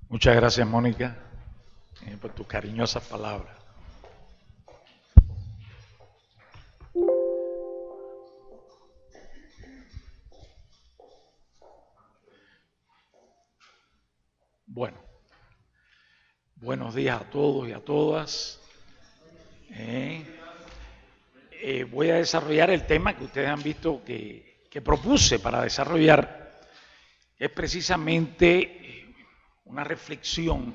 Muchas gracias, Mónica, por tus cariñosas palabras. Bueno, buenos días a todos y a todas. Voy a desarrollar el tema que ustedes han visto que propuse para desarrollar. Es precisamente una reflexión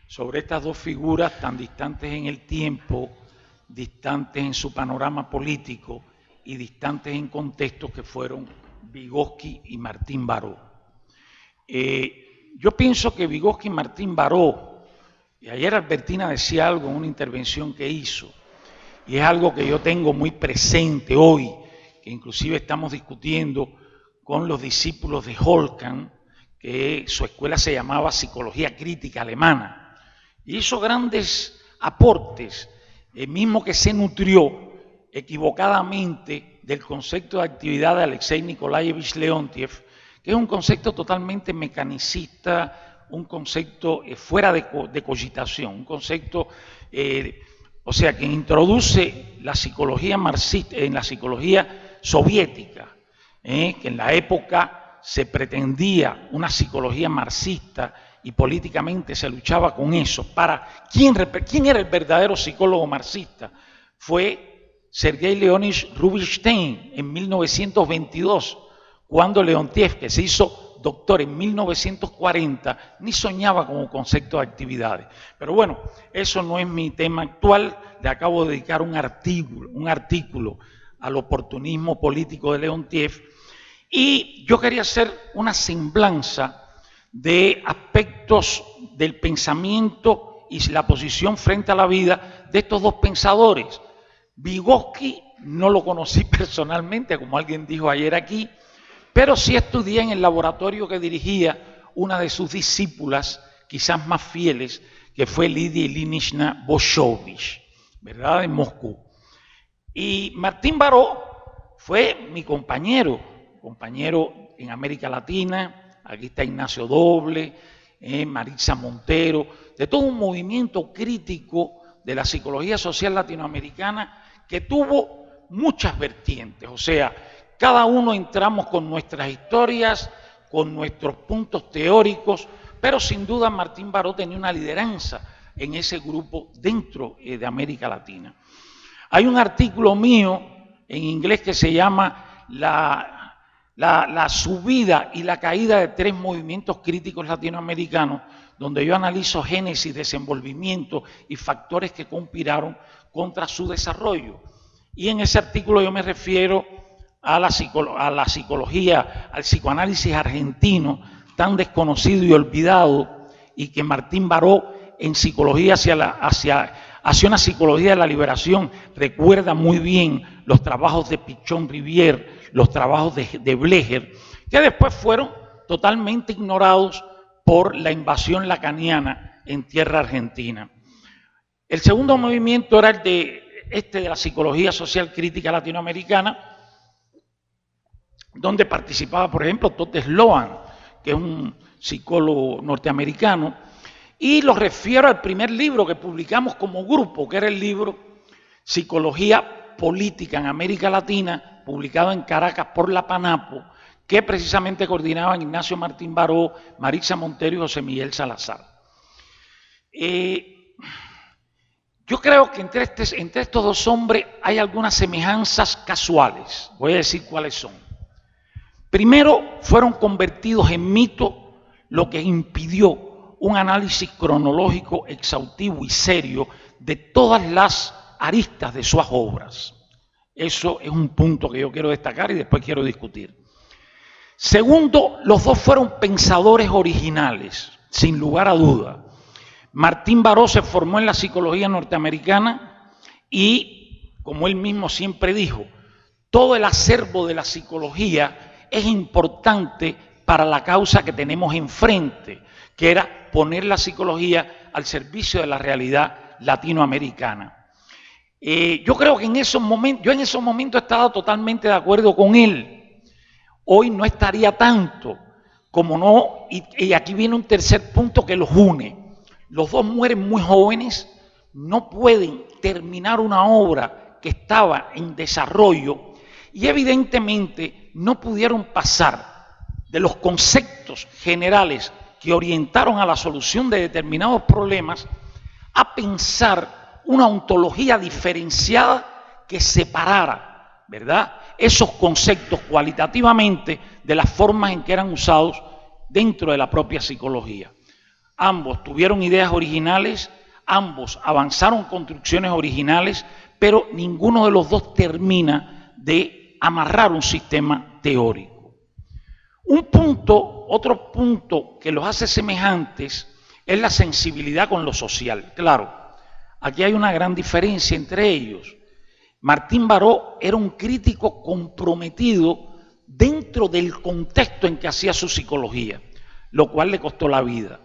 sobre estas dos figuras tan distantes en el tiempo, distantes en su panorama político y distantes en contextos que fueron Vygotsky y Martín Baró. Yo pienso que Vygotsky y Martín Baró, y ayer Albertina decía algo en una intervención que hizo, y es algo que yo tengo muy presente hoy, que inclusive estamos discutiendo con los discípulos de Holkan, que su escuela se llamaba Psicología Crítica Alemana, y hizo grandes aportes, el mismo que se nutrió equivocadamente del concepto de actividad de Alexei Nikolaevich Leontiev, que es un concepto totalmente mecanicista, un concepto fuera de cogitación, un concepto, o sea, que introduce la psicología marxista en la psicología soviética, que en la época se pretendía una psicología marxista y políticamente se luchaba con eso. ¿Quién era el verdadero psicólogo marxista? Fue Sergei Leonid Rubinstein en 1922, cuando Leontiev, que se hizo doctor en 1940, ni soñaba con un concepto de actividades. Pero bueno, eso no es mi tema actual. Le acabo de dedicar un artículo al oportunismo político de Leontiev, y yo quería hacer una semblanza de aspectos del pensamiento y la posición frente a la vida de estos dos pensadores. Vygotsky no lo conocí personalmente, como alguien dijo ayer aquí, pero sí estudié en el laboratorio que dirigía una de sus discípulas, quizás más fieles, que fue Lidia Ilyinishna Boshovich, ¿verdad?, en Moscú. Y Martín Baró fue mi compañero en América Latina. Aquí está Ignacio Doble, Maritza Montero, de todo un movimiento crítico de la psicología social latinoamericana que tuvo muchas vertientes, o sea, cada uno entramos con nuestras historias, con nuestros puntos teóricos, pero sin duda Martín Baró tenía una lideranza en ese grupo dentro de América Latina. Hay un artículo mío en inglés que se llama la subida y la caída de tres movimientos críticos latinoamericanos, donde yo analizo génesis, desenvolvimiento y factores que conspiraron contra su desarrollo. Y en ese artículo yo me refiero a la psicología, al psicoanálisis argentino, tan desconocido y olvidado, y que Martín Baró en psicología hacia una psicología de la liberación recuerda muy bien los trabajos de Pichon Rivière, los trabajos de Blecher, que después fueron totalmente ignorados por la invasión lacaniana en tierra argentina. El segundo movimiento era el de la psicología social crítica latinoamericana, donde participaba, por ejemplo, Todd Sloan, que es un psicólogo norteamericano, y lo refiero al primer libro que publicamos como grupo, que era el libro Psicología Política en América Latina, publicado en Caracas por la PANAPO, que precisamente coordinaban Ignacio Martín Baró, Maritza Montero y José Miguel Salazar. Yo creo que entre estos dos hombres hay algunas semejanzas casuales. Voy a decir cuáles son. Primero, fueron convertidos en mito, lo que impidió un análisis cronológico exhaustivo y serio de todas las aristas de sus obras. Eso es un punto que yo quiero destacar y después quiero discutir. Segundo, los dos fueron pensadores originales, sin lugar a duda. Martín Baró se formó en la psicología norteamericana y, como él mismo siempre dijo, todo el acervo de la psicología es importante para la causa que tenemos enfrente, que era poner la psicología al servicio de la realidad latinoamericana. Yo creo que en esos momentos estaba totalmente de acuerdo con él. Hoy no estaría tanto, como no, y aquí viene un tercer punto que los une. Los dos mueren muy jóvenes, no pueden terminar una obra que estaba en desarrollo y evidentemente no pudieron pasar de los conceptos generales que orientaron a la solución de determinados problemas a pensar una ontología diferenciada que separara, ¿verdad?, esos conceptos cualitativamente de las formas en que eran usados dentro de la propia psicología. Ambos tuvieron ideas originales, ambos avanzaron construcciones originales, pero ninguno de los dos termina de amarrar un sistema teórico. Otro punto que los hace semejantes es la sensibilidad con lo social. Claro, aquí hay una gran diferencia entre ellos. Martín Baró era un crítico comprometido dentro del contexto en que hacía su psicología, lo cual le costó la vida.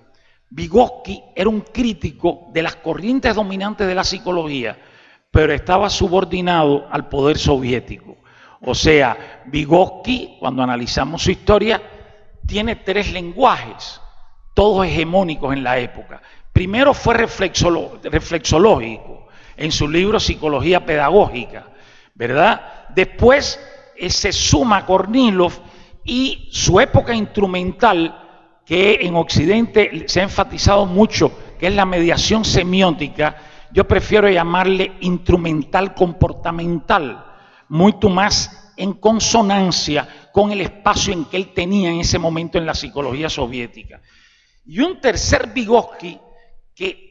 Vygotsky era un crítico de las corrientes dominantes de la psicología, pero estaba subordinado al poder soviético. O sea, Vygotsky, cuando analizamos su historia, tiene tres lenguajes, todos hegemónicos en la época. Primero fue reflexológico, en su libro Psicología Pedagógica, ¿verdad? Después se suma Kornilov y su época instrumental, que en Occidente se ha enfatizado mucho, que es la mediación semiótica. Yo prefiero llamarle instrumental comportamental, mucho más en consonancia con el espacio en que él tenía en ese momento en la psicología soviética. Y un tercer Vygotsky que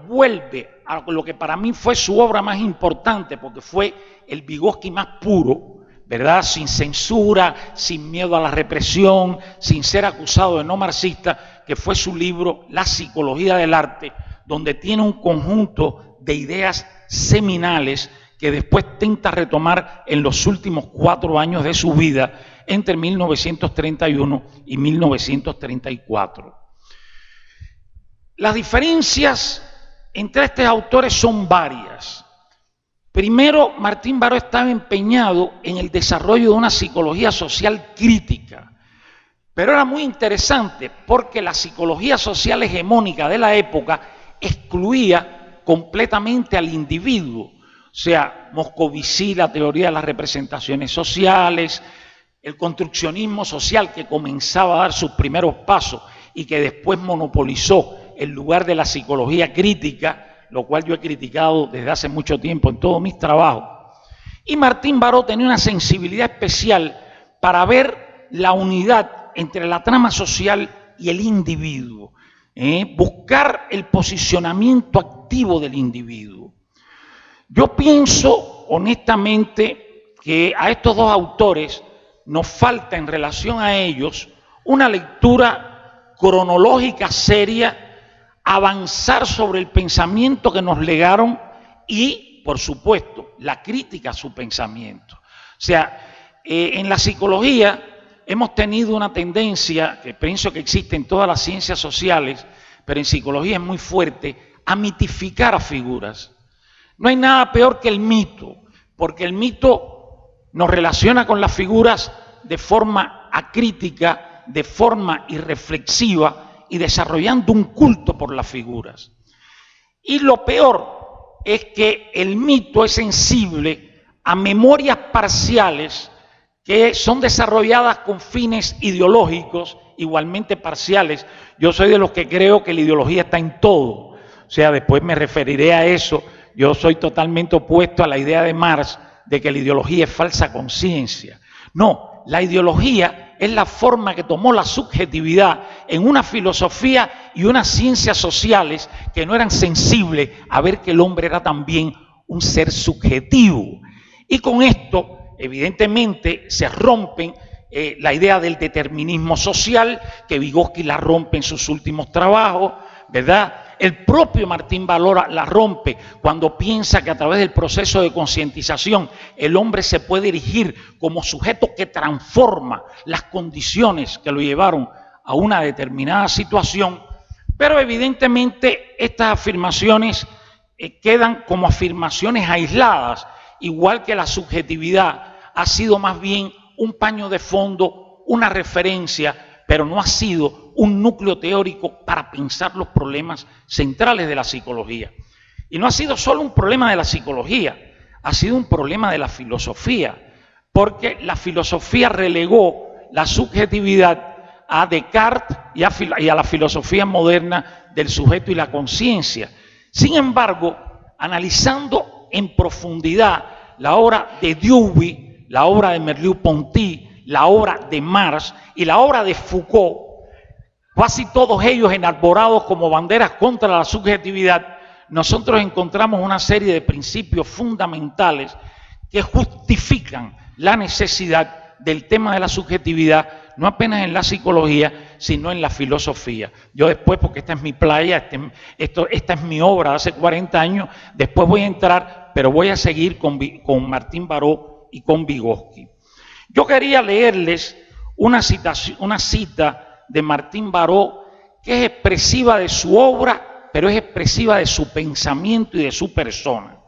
vuelve a lo que para mí fue su obra más importante, porque fue el Vygotsky más puro, ¿verdad?, sin censura, sin miedo a la represión, sin ser acusado de no marxista, que fue su libro La psicología del arte, donde tiene un conjunto de ideas seminales que después tenta retomar en los últimos 4 años de su vida, entre 1931 y 1934. Las diferencias entre estos autores son varias. Primero, Martín Baró estaba empeñado en el desarrollo de una psicología social crítica, pero era muy interesante porque la psicología social hegemónica de la época excluía completamente al individuo. O sea, Moscovici, la teoría de las representaciones sociales, el construccionismo social que comenzaba a dar sus primeros pasos y que después monopolizó el lugar de la psicología crítica, lo cual yo he criticado desde hace mucho tiempo en todos mis trabajos. Y Martín Baró tenía una sensibilidad especial para ver la unidad entre la trama social y el individuo, buscar el posicionamiento activo del individuo. Yo pienso honestamente que a estos dos autores nos falta en relación a ellos una lectura cronológica seria, avanzar sobre el pensamiento que nos legaron y, por supuesto, la crítica a su pensamiento. O sea, en la psicología hemos tenido una tendencia, que pienso que existe en todas las ciencias sociales, pero en psicología es muy fuerte, a mitificar a figuras. No hay nada peor que el mito, porque el mito nos relaciona con las figuras de forma acrítica, de forma irreflexiva, y desarrollando un culto por las figuras. Y lo peor es que el mito es sensible a memorias parciales que son desarrolladas con fines ideológicos igualmente parciales. Yo soy de los que creo que la ideología está en todo. O sea, después me referiré a eso. Yo soy totalmente opuesto a la idea de Marx de que la ideología es falsa conciencia. No, la ideología es la forma que tomó la subjetividad en una filosofía y unas ciencias sociales que no eran sensibles a ver que el hombre era también un ser subjetivo. Y con esto, evidentemente, se rompen la idea del determinismo social, que Vygotsky la rompe en sus últimos trabajos, ¿verdad? El propio Martín Baró la rompe cuando piensa que a través del proceso de concientización el hombre se puede erigir como sujeto que transforma las condiciones que lo llevaron a una determinada situación, pero evidentemente estas afirmaciones quedan como afirmaciones aisladas, igual que la subjetividad ha sido más bien un paño de fondo, una referencia, pero no ha sido un núcleo teórico para pensar los problemas centrales de la psicología. Y no ha sido solo un problema de la psicología, ha sido un problema de la filosofía, porque la filosofía relegó la subjetividad a Descartes y a la filosofía moderna del sujeto y la conciencia. Sin embargo, analizando en profundidad la obra de Dewey, la obra de Merleau-Ponty, la obra de Marx y la obra de Foucault, casi todos ellos enarborados como banderas contra la subjetividad, nosotros encontramos una serie de principios fundamentales que justifican la necesidad del tema de la subjetividad, no apenas en la psicología, sino en la filosofía. Yo después, porque esta es mi playa, esta es mi obra de hace 40 años, después voy a entrar, pero voy a seguir con Martín Baró y con Vygotsky. Yo quería leerles una cita de Martín Baró que es expresiva de su obra, pero es expresiva de su pensamiento y de su persona.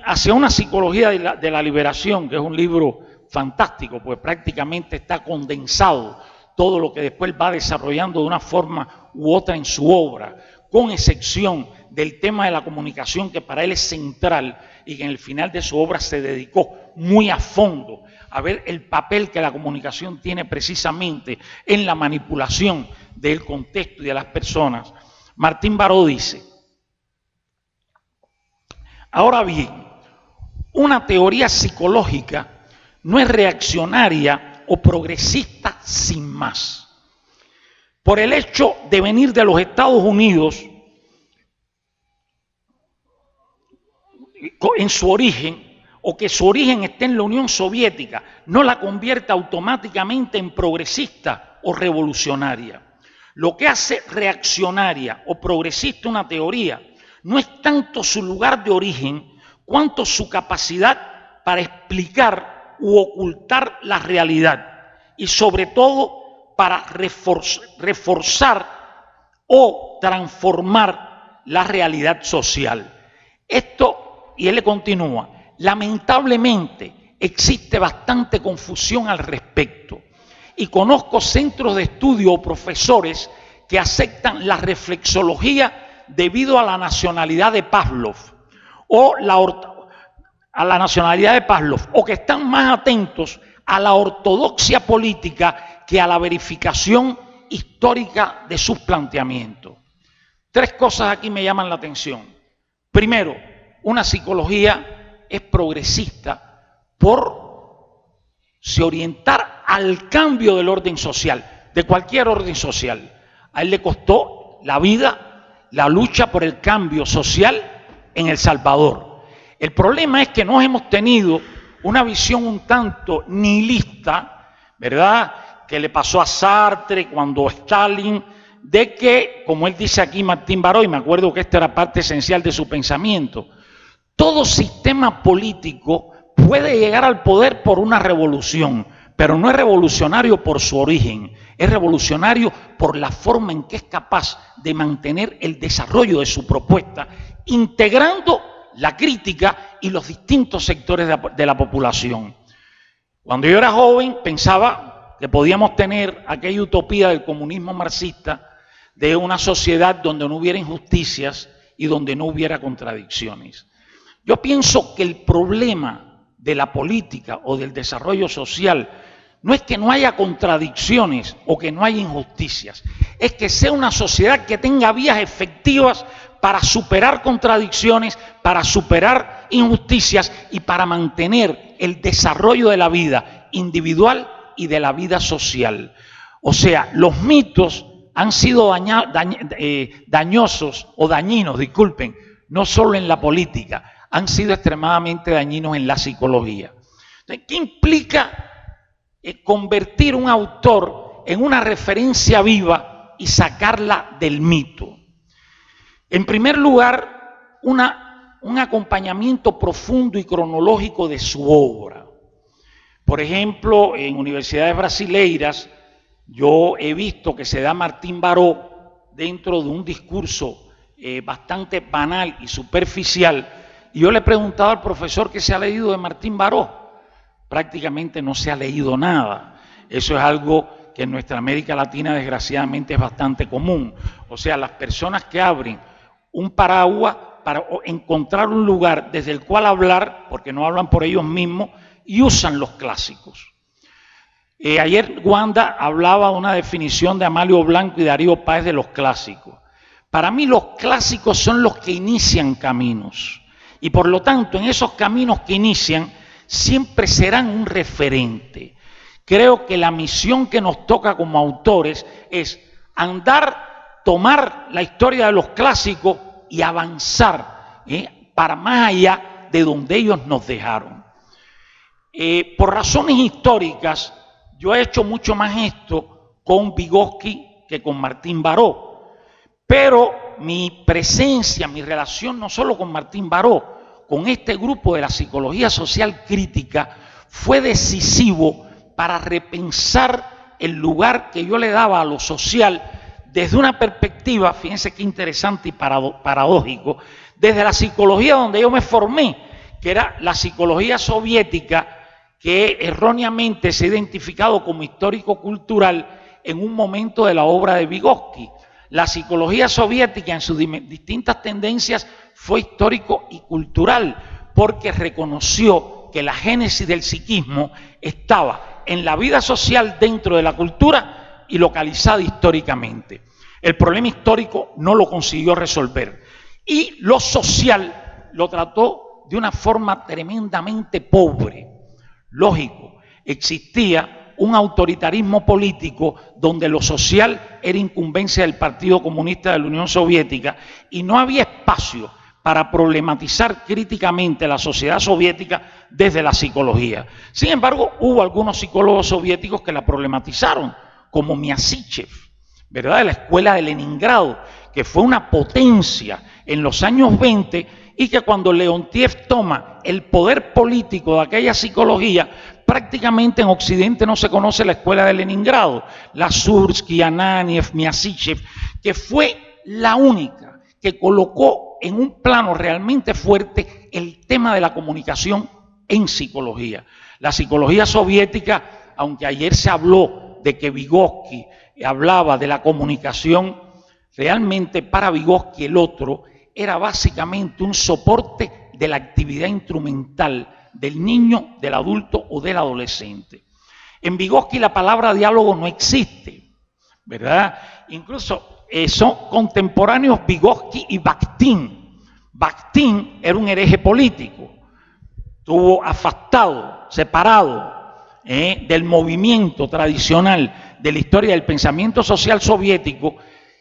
Hacia una psicología de la liberación, que es un libro fantástico, pues prácticamente está condensado todo lo que después va desarrollando de una forma u otra en su obra, con excepción del tema de la comunicación, que para él es central y que en el final de su obra se dedicó muy a fondo a ver el papel que la comunicación tiene precisamente en la manipulación del contexto y de las personas. Martín Baró dice: ahora bien, una teoría psicológica no es reaccionaria o progresista sin más. Por el hecho de venir de los Estados Unidos, en su origen, o que su origen esté en la Unión Soviética, no la convierte automáticamente en progresista o revolucionaria. Lo que hace reaccionaria o progresista una teoría no es tanto su lugar de origen, cuanto su capacidad para explicar u ocultar la realidad, y sobre todo para reforzar o transformar la realidad social. Esto, y él le continúa, lamentablemente existe bastante confusión al respecto, y conozco centros de estudio o profesores que aceptan la reflexología debido a la nacionalidad de Pavlov o o que están más atentos a la ortodoxia política que a la verificación histórica de sus planteamientos. Tres cosas aquí me llaman la atención. Primero, una psicología es progresista por se orientar al cambio del orden social, de cualquier orden social. A él le costó la vida la lucha por el cambio social en El Salvador. El problema es que nos hemos tenido una visión un tanto nihilista, ¿verdad?, que le pasó a Sartre cuando Stalin, de que, como él dice aquí Martín Baró, y me acuerdo que esta era parte esencial de su pensamiento, todo sistema político puede llegar al poder por una revolución, pero no es revolucionario por su origen, es revolucionario por la forma en que es capaz de mantener el desarrollo de su propuesta, integrando la crítica y los distintos sectores de la población. Cuando yo era joven pensaba que podíamos tener aquella utopía del comunismo marxista, de una sociedad donde no hubiera injusticias y donde no hubiera contradicciones. Yo pienso que el problema de la política o del desarrollo social no es que no haya contradicciones o que no haya injusticias, es que sea una sociedad que tenga vías efectivas para superar contradicciones, para superar injusticias y para mantener el desarrollo de la vida individual y de la vida social. O sea, los mitos han sido dañosos o dañinos, disculpen, no solo en la política, han sido extremadamente dañinos en la psicología. Entonces, ¿qué implica convertir un autor en una referencia viva y sacarla del mito? En primer lugar, un acompañamiento profundo y cronológico de su obra. Por ejemplo, en universidades brasileiras, yo he visto que se da Martín Baró dentro de un discurso bastante banal y superficial, y yo le he preguntado al profesor qué se ha leído de Martín Baró. Prácticamente no se ha leído nada. Eso es algo que en nuestra América Latina desgraciadamente es bastante común. O sea, las personas que abren un paraguas para encontrar un lugar desde el cual hablar, porque no hablan por ellos mismos, y usan los clásicos. Ayer Wanda hablaba de una definición de Amalio Blanco y Darío Páez de los clásicos. Para mí los clásicos son los que inician caminos, y por lo tanto en esos caminos que inician siempre serán un referente. Creo que la misión que nos toca como autores es tomar la historia de los clásicos y avanzar para más allá de donde ellos nos dejaron. Por razones históricas, yo he hecho mucho más esto con Vygotsky que con Martín Baró, pero mi presencia, mi relación no solo con Martín Baró, con este grupo de la psicología social crítica fue decisivo para repensar el lugar que yo le daba a lo social desde una perspectiva, fíjense qué interesante y paradójico, desde la psicología donde yo me formé, que era la psicología soviética, que erróneamente se ha identificado como histórico-cultural en un momento de la obra de Vygotsky. La psicología soviética en sus distintas tendencias fue histórico y cultural, porque reconoció que la génesis del psiquismo estaba en la vida social dentro de la cultura y localizada históricamente. El problema histórico no lo consiguió resolver y lo social lo trató de una forma tremendamente pobre. Lógico, existía un autoritarismo político donde lo social era incumbencia del Partido Comunista de la Unión Soviética y no había espacio para problematizar críticamente la sociedad soviética desde la psicología. Sin embargo, hubo algunos psicólogos soviéticos que la problematizaron, como Miasichev, ¿verdad?, de la escuela de Leningrado, que fue una potencia en los años 20 y que cuando Leontiev toma el poder político de aquella psicología, prácticamente en Occidente no se conoce la escuela de Leningrado, Lassursky, Ananiev, Miasichev, que fue la única que colocó en un plano realmente fuerte el tema de la comunicación en psicología. La psicología soviética, aunque ayer se habló de que Vygotsky hablaba de la comunicación, realmente para Vygotsky el otro era básicamente un soporte de la actividad instrumental del niño, del adulto o del adolescente. En Vygotsky la palabra diálogo no existe, ¿verdad? Incluso son contemporáneos Vygotsky y Bakhtin. Bakhtin era un hereje político, estuvo afastado, separado del movimiento tradicional de la historia del pensamiento social soviético.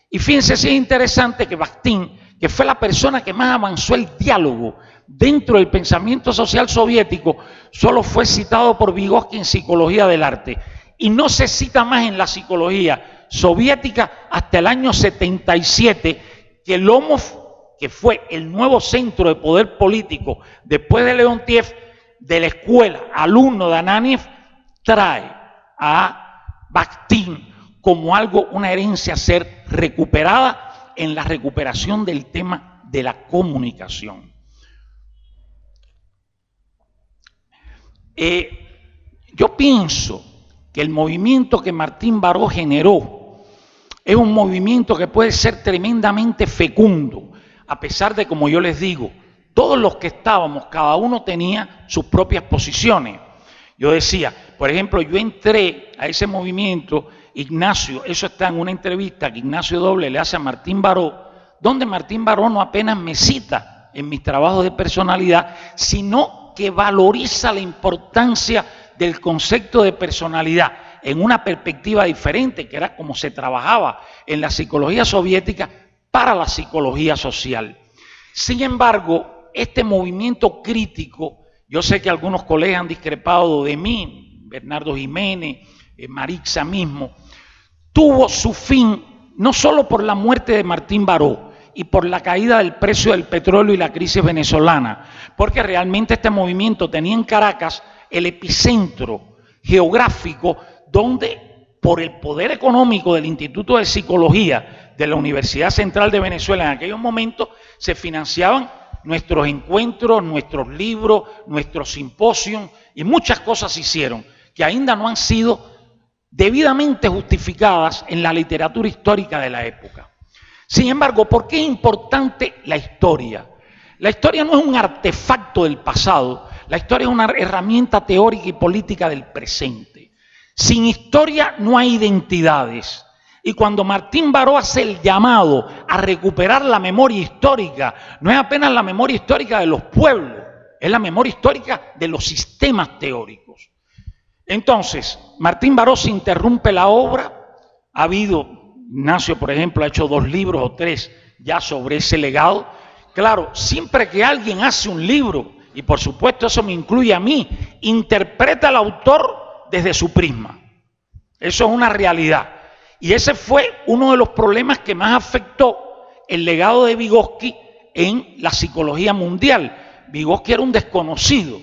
Y fíjense, si es interesante que Bakhtin, que fue la persona que más avanzó el diálogo dentro del pensamiento social soviético, solo fue citado por Vygotsky en Psicología del Arte y no se cita más en la psicología soviética hasta el año 77, que Lomov, que fue el nuevo centro de poder político después de Leontiev, de la escuela, alumno de Ananiev, trae a Bakhtin como algo, una herencia a ser recuperada en la recuperación del tema de la comunicación. Yo pienso que el movimiento que Martín Baró generó es un movimiento que puede ser tremendamente fecundo, a pesar de, como yo les digo, todos los que estábamos, cada uno tenía sus propias posiciones. Yo decía, por ejemplo, yo entré a ese movimiento, Ignacio, eso está en una entrevista que Ignacio Doble le hace a Martín Baró, donde Martín Baró no apenas me cita en mis trabajos de personalidad, sino que valoriza la importancia del concepto de personalidad en una perspectiva diferente, que era como se trabajaba en la psicología soviética para la psicología social. Sin embargo, este movimiento crítico, yo sé que algunos colegas han discrepado de mí, Bernardo Jiménez, Marixa mismo, tuvo su fin no solo por la muerte de Martín Baró y por la caída del precio del petróleo y la crisis venezolana, porque realmente este movimiento tenía en Caracas el epicentro geográfico donde, por el poder económico del Instituto de Psicología de la Universidad Central de Venezuela en aquellos momentos, se financiaban nuestros encuentros, nuestros libros, nuestros simposios y muchas cosas se hicieron que ainda no han sido debidamente justificadas en la literatura histórica de la época. Sin embargo, ¿por qué es importante la historia? La historia no es un artefacto del pasado, la historia es una herramienta teórica y política del presente. Sin historia no hay identidades. Y cuando Martín Baró hace el llamado a recuperar la memoria histórica, no es apenas la memoria histórica de los pueblos, es la memoria histórica de los sistemas teóricos. Entonces, Martín Baró se interrumpe la obra, ha habido, Ignacio por ejemplo ha hecho 2 libros o 3 ya sobre ese legado. Claro, siempre que alguien hace un libro, y por supuesto eso me incluye a mí, interpreta al autor desde su prisma. Eso es una realidad. Y ese fue uno de los problemas que más afectó el legado de Vygotsky en la psicología mundial. Vygotsky era un desconocido.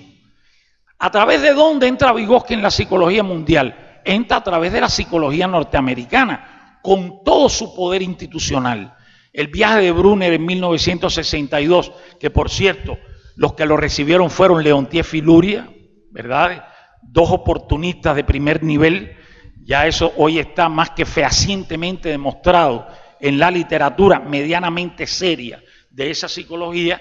¿A través de dónde entra Vygotsky en la psicología mundial? Entra a través de la psicología norteamericana, con todo su poder institucional. El viaje de Brunner en 1962, que por cierto, los que lo recibieron fueron Leontief y Luria, ¿verdad? 2 oportunistas de primer nivel. Ya eso hoy está más que fehacientemente demostrado en la literatura medianamente seria de esa psicología.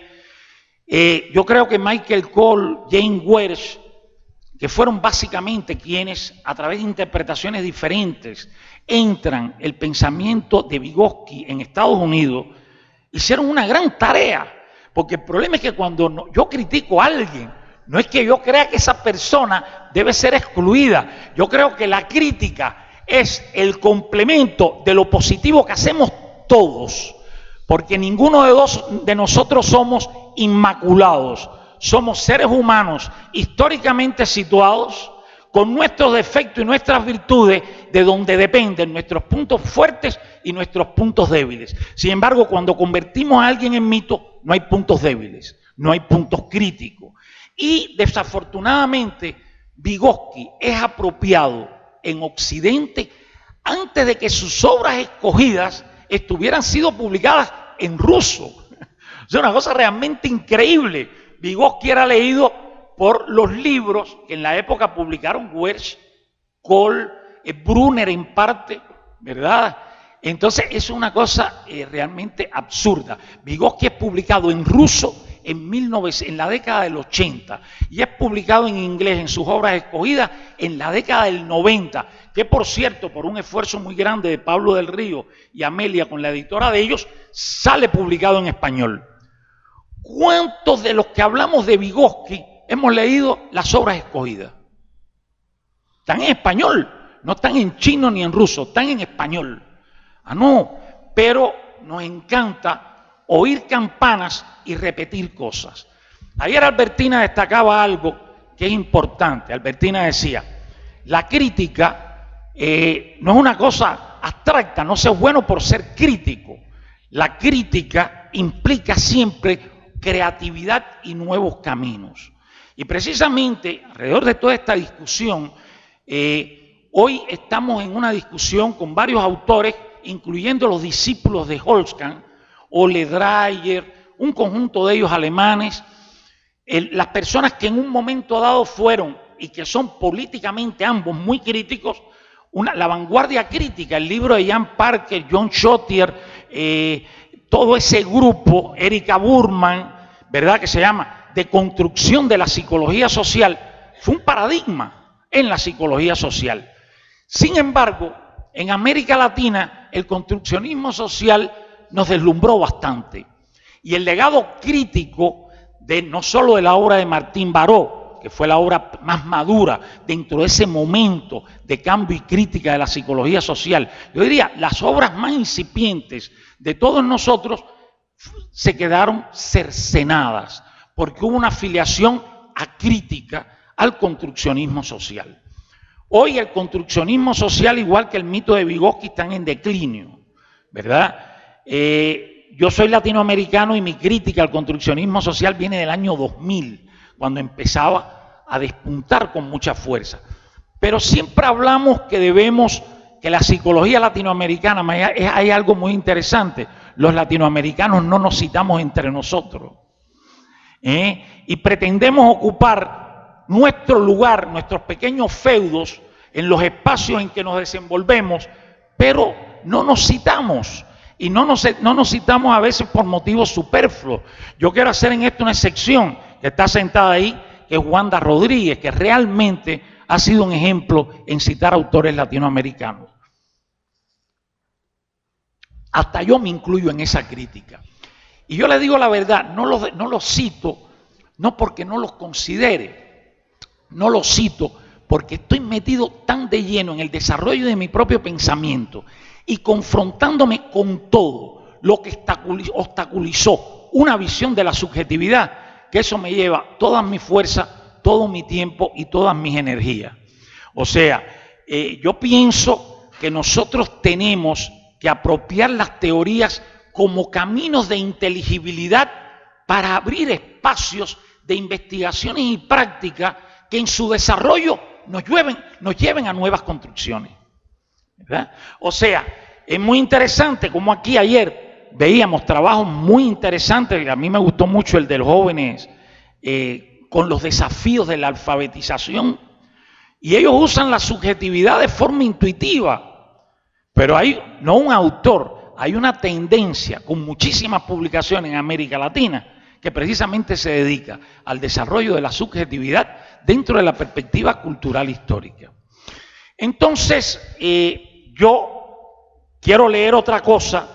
Yo creo que Michael Cole, James Wersch, que fueron básicamente quienes, a través de interpretaciones diferentes, entran el pensamiento de Vygotsky en Estados Unidos, hicieron una gran tarea. Porque el problema es que cuando yo critico a alguien, no es que yo crea que esa persona debe ser excluida. Yo creo que la crítica es el complemento de lo positivo que hacemos todos. Porque ninguno de nosotros somos inmaculados. Somos seres humanos históricamente situados con nuestros defectos y nuestras virtudes, de donde dependen nuestros puntos fuertes y nuestros puntos débiles. Sin embargo, cuando convertimos a alguien en mito, no hay puntos débiles, no hay puntos críticos. Y desafortunadamente, Vygotsky es apropiado en Occidente antes de que sus obras escogidas estuvieran sido publicadas en ruso. O sea, una cosa realmente increíble. Vygotsky era leído por los libros que en la época publicaron Wersch, Cole, Brunner en parte, ¿verdad? Entonces es una cosa realmente absurda. Vygotsky es publicado en ruso en la década del 80 y es publicado en inglés en sus obras escogidas en la década del 90, que por cierto, por un esfuerzo muy grande de Pablo del Río y Amelia con la editora de ellos, sale publicado en español. ¿Cuántos de los que hablamos de Vygotsky hemos leído las obras escogidas? Están en español, no están en chino ni en ruso, están en español. Ah, no, pero nos encanta oír campanas y repetir cosas. Ayer Albertina destacaba algo que es importante. Albertina decía, la crítica no es una cosa abstracta, no es bueno por ser crítico. La crítica implica siempre creatividad y nuevos caminos. Y precisamente alrededor de toda esta discusión, hoy estamos en una discusión con varios autores, incluyendo los discípulos de Holzknecht, Ole Dreyer, un conjunto de ellos alemanes, las personas que en un momento dado fueron y que son políticamente ambos muy críticos, la vanguardia crítica, el libro de Jan Parker, John Schottier, todo ese grupo, Erika Burman, ¿verdad? Que se llama De construcción de la psicología social, fue un paradigma en la psicología social. Sin embargo, en América Latina, el construccionismo social nos deslumbró bastante. Y el legado crítico de no solo de la obra de Martín Baró, que fue la obra más madura dentro de ese momento de cambio y crítica de la psicología social, yo diría, las obras más incipientes de todos nosotros se quedaron cercenadas, porque hubo una afiliación acrítica al construccionismo social. Hoy el construccionismo social, igual que el mito de Vygotsky, están en declinio, ¿verdad? Yo soy latinoamericano y mi crítica al construccionismo social viene del año 2000, cuando empezaba a despuntar con mucha fuerza. Pero siempre hablamos que la psicología latinoamericana, hay algo muy interesante, los latinoamericanos no nos citamos entre nosotros, y pretendemos ocupar nuestro lugar, nuestros pequeños feudos, en los espacios en que nos desenvolvemos, pero no nos citamos. Y no nos citamos a veces por motivos superfluos. Yo quiero hacer en esto una excepción, que está sentada ahí, que es Wanda Rodríguez, que realmente ha sido un ejemplo en citar autores latinoamericanos. Hasta yo me incluyo en esa crítica. Y yo le digo la verdad, no los cito, no porque no los considere, no los cito porque estoy metido tan de lleno en el desarrollo de mi propio pensamiento y confrontándome con todo lo que obstaculizó una visión de la subjetividad, que eso me lleva toda mi fuerza, todo mi tiempo y todas mis energías. O sea, yo pienso que nosotros tenemos que apropiar las teorías como caminos de inteligibilidad para abrir espacios de investigaciones y prácticas que en su desarrollo nos lleven a nuevas construcciones, ¿verdad? O sea, es muy interesante como aquí ayer veíamos trabajos muy interesantes. A mí me gustó mucho el de los jóvenes con los desafíos de la alfabetización, y ellos usan la subjetividad de forma intuitiva, pero hay no un autor, hay una tendencia con muchísimas publicaciones en América Latina que precisamente se dedica al desarrollo de la subjetividad dentro de la perspectiva cultural histórica. Entonces, yo quiero leer otra cosa,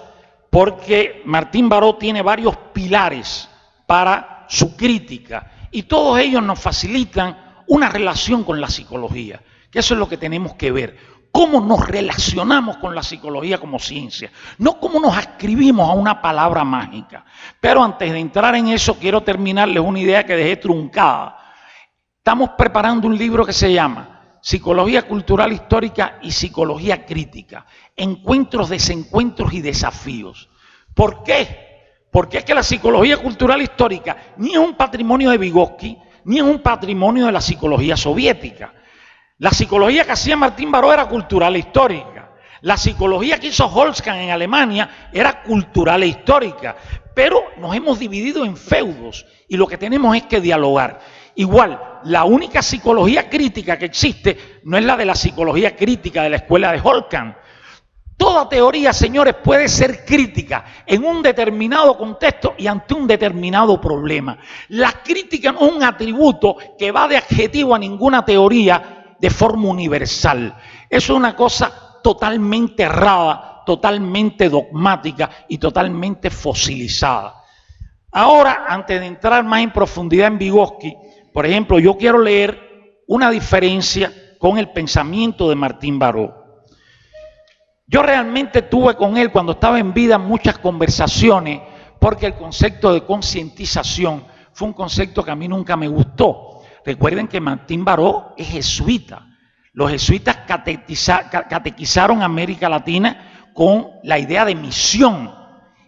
porque Martín Baró tiene varios pilares para su crítica y todos ellos nos facilitan una relación con la psicología, que eso es lo que tenemos que ver. Cómo nos relacionamos con la psicología como ciencia, no cómo nos ascribimos a una palabra mágica. Pero antes de entrar en eso, quiero terminarles una idea que dejé truncada. Estamos preparando un libro que se llama Psicología Cultural Histórica y Psicología Crítica, encuentros, desencuentros y desafíos. ¿Por qué? Porque es que la psicología cultural histórica ni es un patrimonio de Vygotsky, ni es un patrimonio de la psicología soviética. La psicología que hacía Martín Baró era cultural e histórica. La psicología que hizo Holzkranz en Alemania era cultural e histórica. Pero nos hemos dividido en feudos y lo que tenemos es que dialogar. Igual, la única psicología crítica que existe no es la de la psicología crítica de la escuela de Holzkranz. Toda teoría, señores, puede ser crítica en un determinado contexto y ante un determinado problema. La crítica no es un atributo que va de adjetivo a ninguna teoría de forma universal. Eso es una cosa totalmente errada, totalmente dogmática y totalmente fosilizada. Ahora, antes de entrar más en profundidad en Vygotsky, por ejemplo, yo quiero leer una diferencia con el pensamiento de Martín Baró. Yo realmente tuve con él, cuando estaba en vida, muchas conversaciones, porque el concepto de concientización fue un concepto que a mí nunca me gustó. Recuerden que Martín Baró es jesuita. Los jesuitas catequizaron a América Latina con la idea de misión.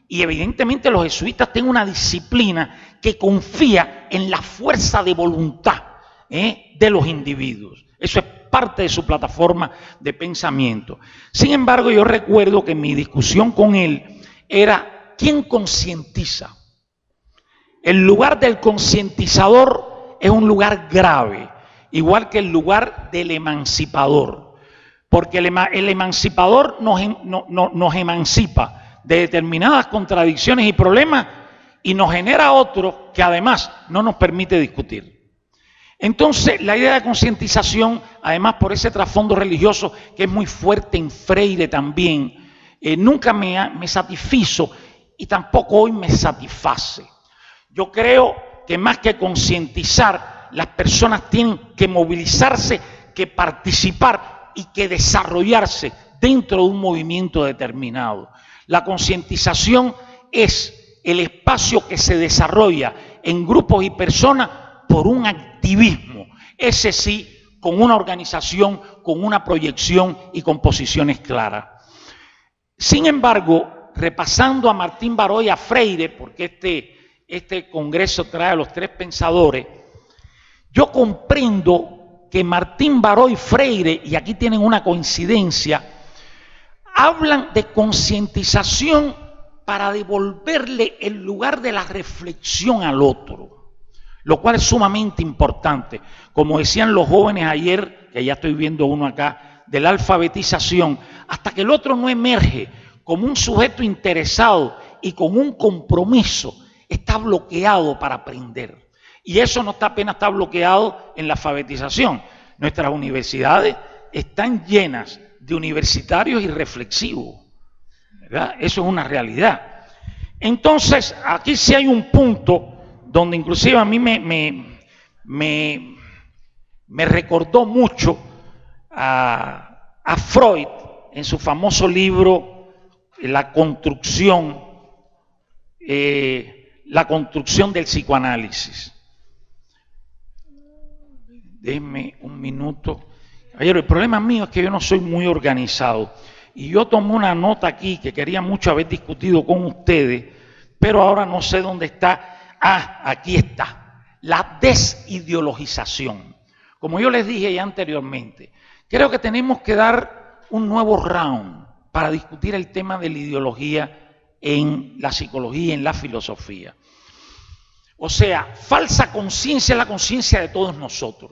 Y evidentemente los jesuitas tienen una disciplina que confía en la fuerza de voluntad de los individuos. Eso es parte de su plataforma de pensamiento. Sin embargo, yo recuerdo que mi discusión con él era ¿quién concientiza? El lugar del concientizador es un lugar grave, igual que el lugar del emancipador, porque el emancipador nos emancipa de determinadas contradicciones y problemas y nos genera otro que además no nos permite discutir. Entonces, la idea de concientización, además por ese trasfondo religioso que es muy fuerte en Freire también, nunca me satisfizo y tampoco hoy me satisface. Yo creo que más que concientizar, las personas tienen que movilizarse, que participar y que desarrollarse dentro de un movimiento determinado. La concientización es el espacio que se desarrolla en grupos y personas por un activismo, ese sí, con una organización, con una proyección y con posiciones claras. Sin embargo, repasando a Martín Baró y a Freire, porque este congreso trae a los tres pensadores, yo comprendo que Martín Baró y Freire, y aquí tienen una coincidencia, hablan de concientización para devolverle el lugar de la reflexión al otro, lo cual es sumamente importante. Como decían los jóvenes ayer que ya estoy viendo uno acá, de la alfabetización, hasta que el otro no emerge como un sujeto interesado y con un compromiso, está bloqueado para aprender. Y eso no está apenas está bloqueado en la alfabetización. Nuestras universidades están llenas de universitarios irreflexivos, ¿verdad? Eso es una realidad. Entonces, aquí sí hay un punto donde inclusive a mí me recordó mucho a Freud en su famoso libro La construcción del psicoanálisis. Déjenme un minuto. Caballero, el problema mío es que yo no soy muy organizado y yo tomé una nota aquí que quería mucho haber discutido con ustedes, pero ahora no sé dónde está. Ah, aquí está. La desideologización. Como yo les dije ya anteriormente, creo que tenemos que dar un nuevo round para discutir el tema de la ideología en la psicología, en la filosofía. O sea, falsa conciencia es la conciencia de todos nosotros,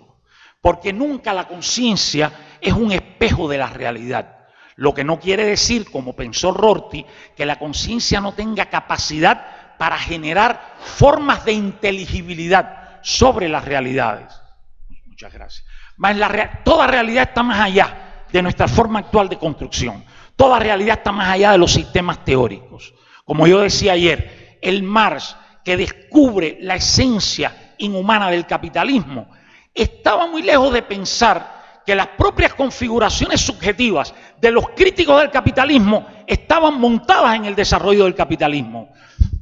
porque nunca la conciencia es un espejo de la realidad. Lo que no quiere decir, como pensó Rorty, que la conciencia no tenga capacidad para generar formas de inteligibilidad sobre las realidades. Muchas gracias. Toda realidad está más allá de nuestra forma actual de construcción. Toda realidad está más allá de los sistemas teóricos. Como yo decía ayer, el Marx, que descubre la esencia inhumana del capitalismo, estaba muy lejos de pensar que las propias configuraciones subjetivas de los críticos del capitalismo estaban montadas en el desarrollo del capitalismo.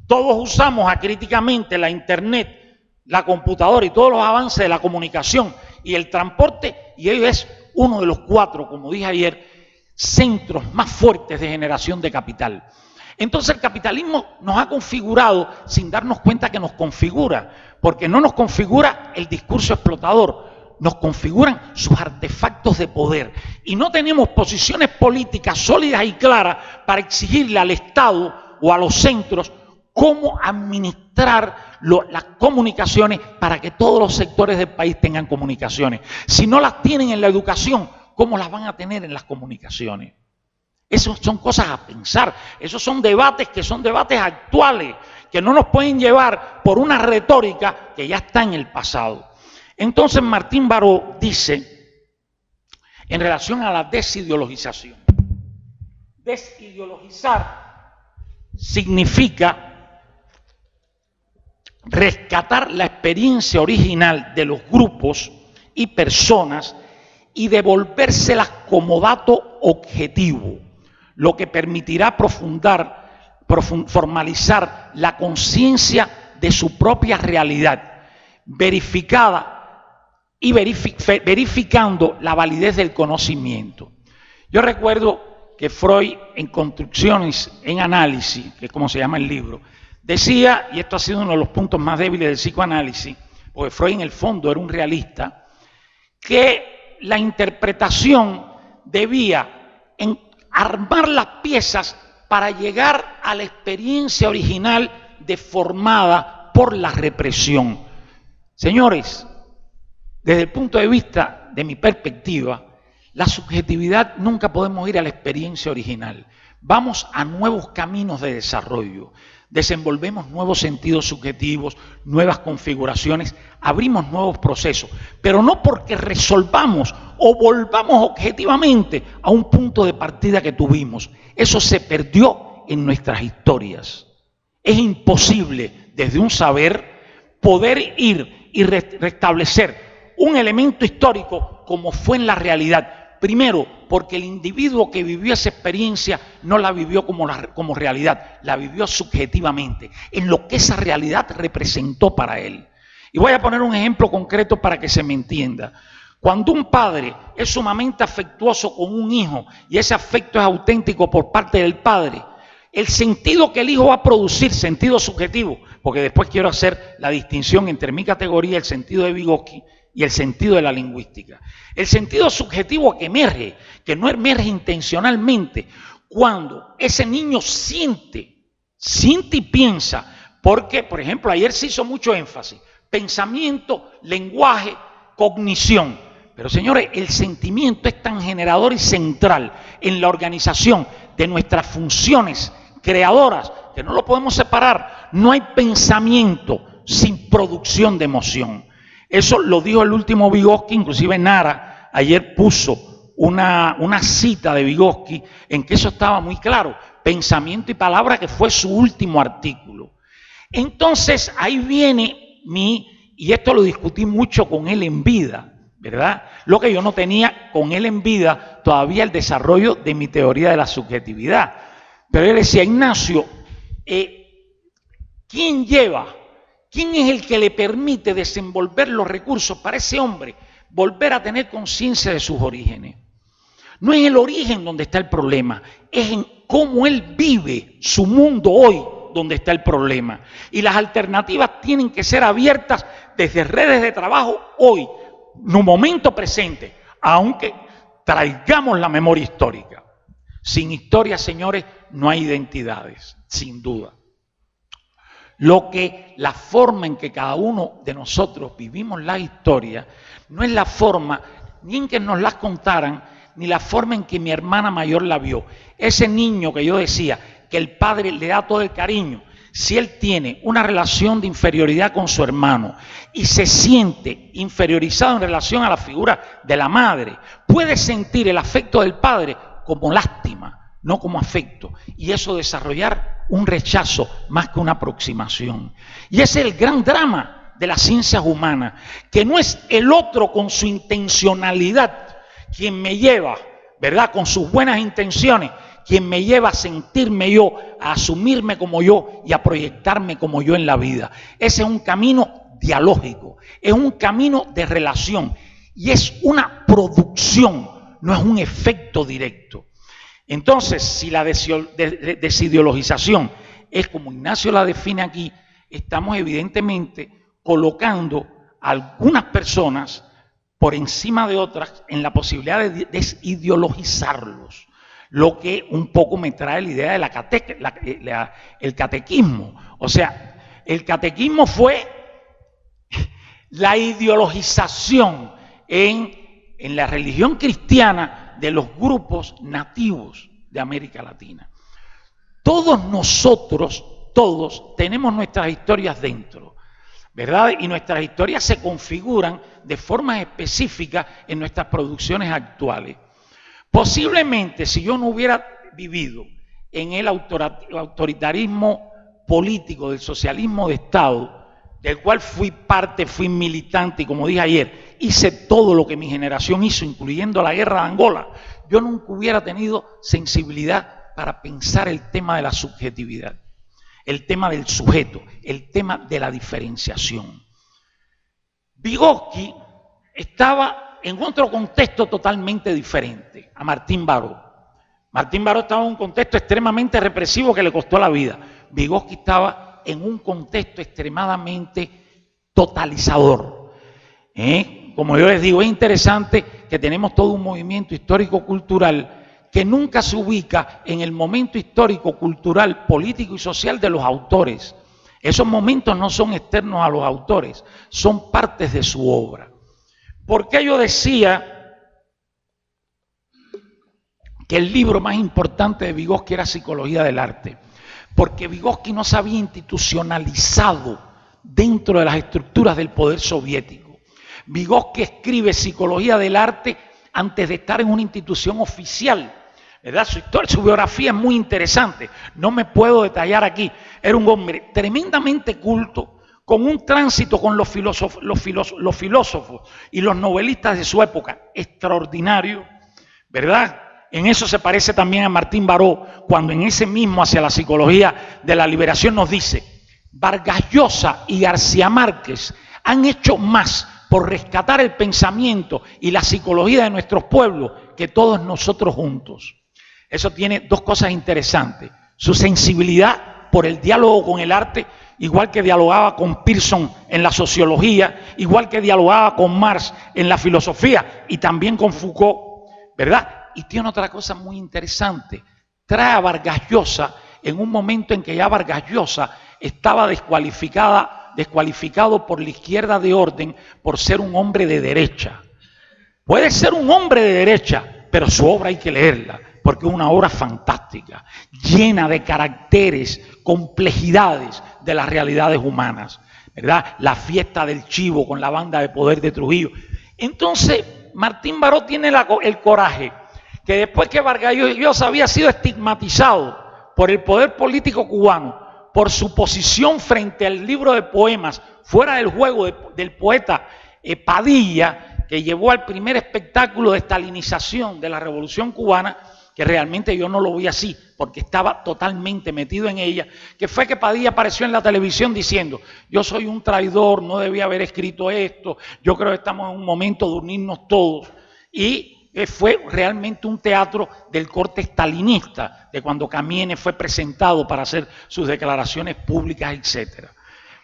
Todos usamos acríticamente la internet, la computadora y todos los avances de la comunicación y el transporte, y ello es uno de los 4, como dije ayer, centros más fuertes de generación de capital. Entonces el capitalismo nos ha configurado sin darnos cuenta que nos configura, porque no nos configura el discurso explotador, nos configuran sus artefactos de poder. Y no tenemos posiciones políticas sólidas y claras para exigirle al Estado o a los centros cómo administrar las comunicaciones para que todos los sectores del país tengan comunicaciones. Si no las tienen en la educación, ¿cómo las van a tener en las comunicaciones? Esas son cosas a pensar, esos son debates que son debates actuales, que no nos pueden llevar por una retórica que ya está en el pasado. Entonces Martín Baró dice, en relación a la desideologización, desideologizar significa rescatar la experiencia original de los grupos y personas y devolvérselas como dato objetivo, lo que permitirá formalizar la conciencia de su propia realidad, verificada y verificando la validez del conocimiento. Yo recuerdo que Freud, en Construcciones en Análisis, que es como se llama el libro, decía, y esto ha sido uno de los puntos más débiles del psicoanálisis, porque Freud en el fondo era un realista, que la interpretación debía armar las piezas para llegar a la experiencia original deformada por la represión. Señores, desde el punto de vista de mi perspectiva, la subjetividad nunca podemos ir a la experiencia original. Vamos a nuevos caminos de desarrollo, desenvolvemos nuevos sentidos subjetivos, nuevas configuraciones, abrimos nuevos procesos, pero no porque resolvamos o volvamos objetivamente a un punto de partida que tuvimos. Eso se perdió en nuestras historias. Es imposible desde un saber poder ir y restablecer un elemento histórico como fue en la realidad. Primero, porque el individuo que vivió esa experiencia no la vivió como realidad, la vivió subjetivamente, en lo que esa realidad representó para él. Y voy a poner un ejemplo concreto para que se me entienda. Cuando un padre es sumamente afectuoso con un hijo y ese afecto es auténtico por parte del padre, el sentido que el hijo va a producir, sentido subjetivo, porque después quiero hacer la distinción entre mi categoría, el sentido de Vygotsky, y el sentido de la lingüística. El sentido subjetivo que emerge, que no emerge intencionalmente, cuando ese niño siente y piensa, porque, por ejemplo, ayer se hizo mucho énfasis, pensamiento, lenguaje, cognición. Pero señores, el sentimiento es tan generador y central en la organización de nuestras funciones creadoras que no lo podemos separar. No hay pensamiento sin producción de emoción. Eso lo dijo el último Vygotsky, inclusive Nara ayer puso una cita de Vygotsky en que eso estaba muy claro. Pensamiento y palabra, que fue su último artículo. Entonces ahí viene y esto lo discutí mucho con él en vida, ¿verdad? Lo que yo no tenía con él en vida, todavía el desarrollo de mi teoría de la subjetividad. Pero él decía, Ignacio, ¿quién es el que le permite desenvolver los recursos para ese hombre volver a tener conciencia de sus orígenes? No es el origen donde está el problema, es en cómo él vive su mundo hoy donde está el problema. Y las alternativas tienen que ser abiertas desde redes de trabajo hoy, en un momento presente, aunque traigamos la memoria histórica. Sin historia, señores, no hay identidades, sin duda. La forma en que cada uno de nosotros vivimos la historia no es la forma ni en que nos las contaran, ni la forma en que mi hermana mayor la vio. Ese niño que yo decía que el padre le da todo el cariño, si él tiene una relación de inferioridad con su hermano y se siente inferiorizado en relación a la figura de la madre, puede sentir el afecto del padre como lástima, no como afecto, y eso desarrollar un rechazo más que una aproximación. Y ese es el gran drama de las ciencias humanas, que no es el otro con su intencionalidad quien me lleva, ¿verdad?, con sus buenas intenciones, quien me lleva a sentirme yo, a asumirme como yo y a proyectarme como yo en la vida. Ese es un camino dialógico, es un camino de relación y es una producción, no es un efecto directo. Entonces, si la desideologización es como Ignacio la define aquí, estamos evidentemente colocando a algunas personas por encima de otras en la posibilidad de desideologizarlos, lo que un poco me trae la idea de el catequismo. O sea, el catequismo fue la ideologización en la religión cristiana de los grupos nativos de América Latina. Todos nosotros, todos, tenemos nuestras historias dentro, ¿verdad? Y nuestras historias se configuran de forma específica en nuestras producciones actuales. Posiblemente, si yo no hubiera vivido en el autoritarismo político del socialismo de Estado, del cual fui parte, fui militante y, como dije ayer, hice todo lo que mi generación hizo, incluyendo la guerra de Angola, yo nunca hubiera tenido sensibilidad para pensar el tema de la subjetividad, el tema del sujeto, el tema de la diferenciación. Vygotsky estaba en otro contexto totalmente diferente a Martín Baró. Martín Baró estaba en un contexto extremadamente represivo que le costó la vida. Vygotsky estaba en un contexto extremadamente totalizador. Como yo les digo, es interesante que tenemos todo un movimiento histórico-cultural que nunca se ubica en el momento histórico, cultural, político y social de los autores. Esos momentos no son externos a los autores, son partes de su obra. ¿Por qué yo decía que el libro más importante de Vygotsky era Psicología del Arte? Porque Vygotsky no se había institucionalizado dentro de las estructuras del poder soviético. Vygotsky escribe Psicología del Arte antes de estar en una institución oficial, ¿verdad? Su biografía es muy interesante, no me puedo detallar aquí. Era un hombre tremendamente culto, con un tránsito con los filósofos y los novelistas de su época extraordinario, ¿verdad? En eso se parece también a Martín Baró, cuando en ese mismo Hacia la Psicología de la Liberación nos dice: Vargas Llosa y García Márquez han hecho más por rescatar el pensamiento y la psicología de nuestros pueblos que todos nosotros juntos. Eso tiene dos cosas interesantes: su sensibilidad por el diálogo con el arte, igual que dialogaba con Pearson en la sociología, igual que dialogaba con Marx en la filosofía y también con Foucault, ¿verdad? Y tiene otra cosa muy interesante: trae a Vargas Llosa en un momento en que ya Vargas Llosa estaba descualificado por la izquierda de orden por ser un hombre de derecha. Puede ser un hombre de derecha, pero su obra hay que leerla, porque es una obra fantástica, llena de caracteres, complejidades de las realidades humanas, ¿verdad? La fiesta del chivo con la banda de poder de Trujillo. Entonces, Martín Baró tiene el coraje que después que Vargas Llosa había sido estigmatizado por el poder político cubano, por su posición frente al libro de poemas, fuera del juego del poeta Padilla, que llevó al primer espectáculo de estalinización de la Revolución Cubana, que realmente yo no lo vi así, porque estaba totalmente metido en ella, que fue que Padilla apareció en la televisión diciendo: yo soy un traidor, no debía haber escrito esto, yo creo que estamos en un momento de unirnos todos. Y fue realmente un teatro del corte estalinista, de cuando Camienes fue presentado para hacer sus declaraciones públicas, etc.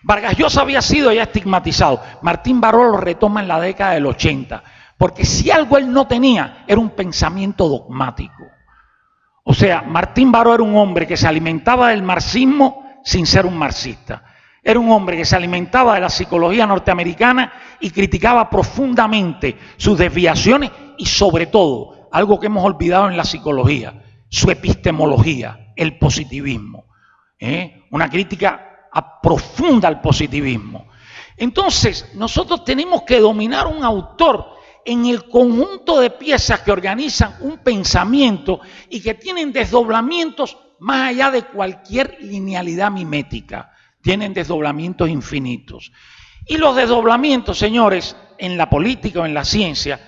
Vargas Llosa había sido ya estigmatizado. Martín Baró lo retoma en la década del 80, porque si algo él no tenía, era un pensamiento dogmático. O sea, Martín Baró era un hombre que se alimentaba del marxismo sin ser un marxista. Era un hombre que se alimentaba de la psicología norteamericana y criticaba profundamente sus desviaciones y, sobre todo, algo que hemos olvidado en la psicología, su epistemología, el positivismo. Una crítica profunda al positivismo. Entonces, nosotros tenemos que dominar un autor en el conjunto de piezas que organizan un pensamiento y que tienen desdoblamientos más allá de cualquier linealidad mimética. Tienen desdoblamientos infinitos. Y los desdoblamientos, señores, en la política o en la ciencia,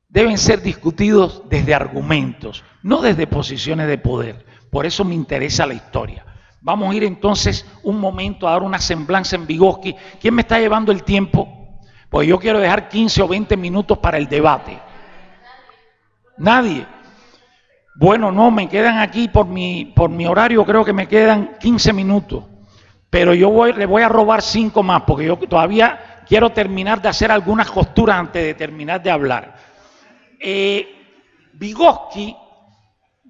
deben ser discutidos desde argumentos, no desde posiciones de poder. Por eso me interesa la historia. Vamos a ir entonces un momento a dar una semblanza en Vygotsky. ¿Quién me está llevando el tiempo? Pues yo quiero dejar 15 o 20 minutos para el debate. ¿Nadie? Bueno, no, me quedan aquí por mi horario, creo que me quedan 15 minutos. Pero le voy a robar 5 más, porque yo todavía quiero terminar de hacer algunas costuras antes de terminar de hablar. Vygotsky,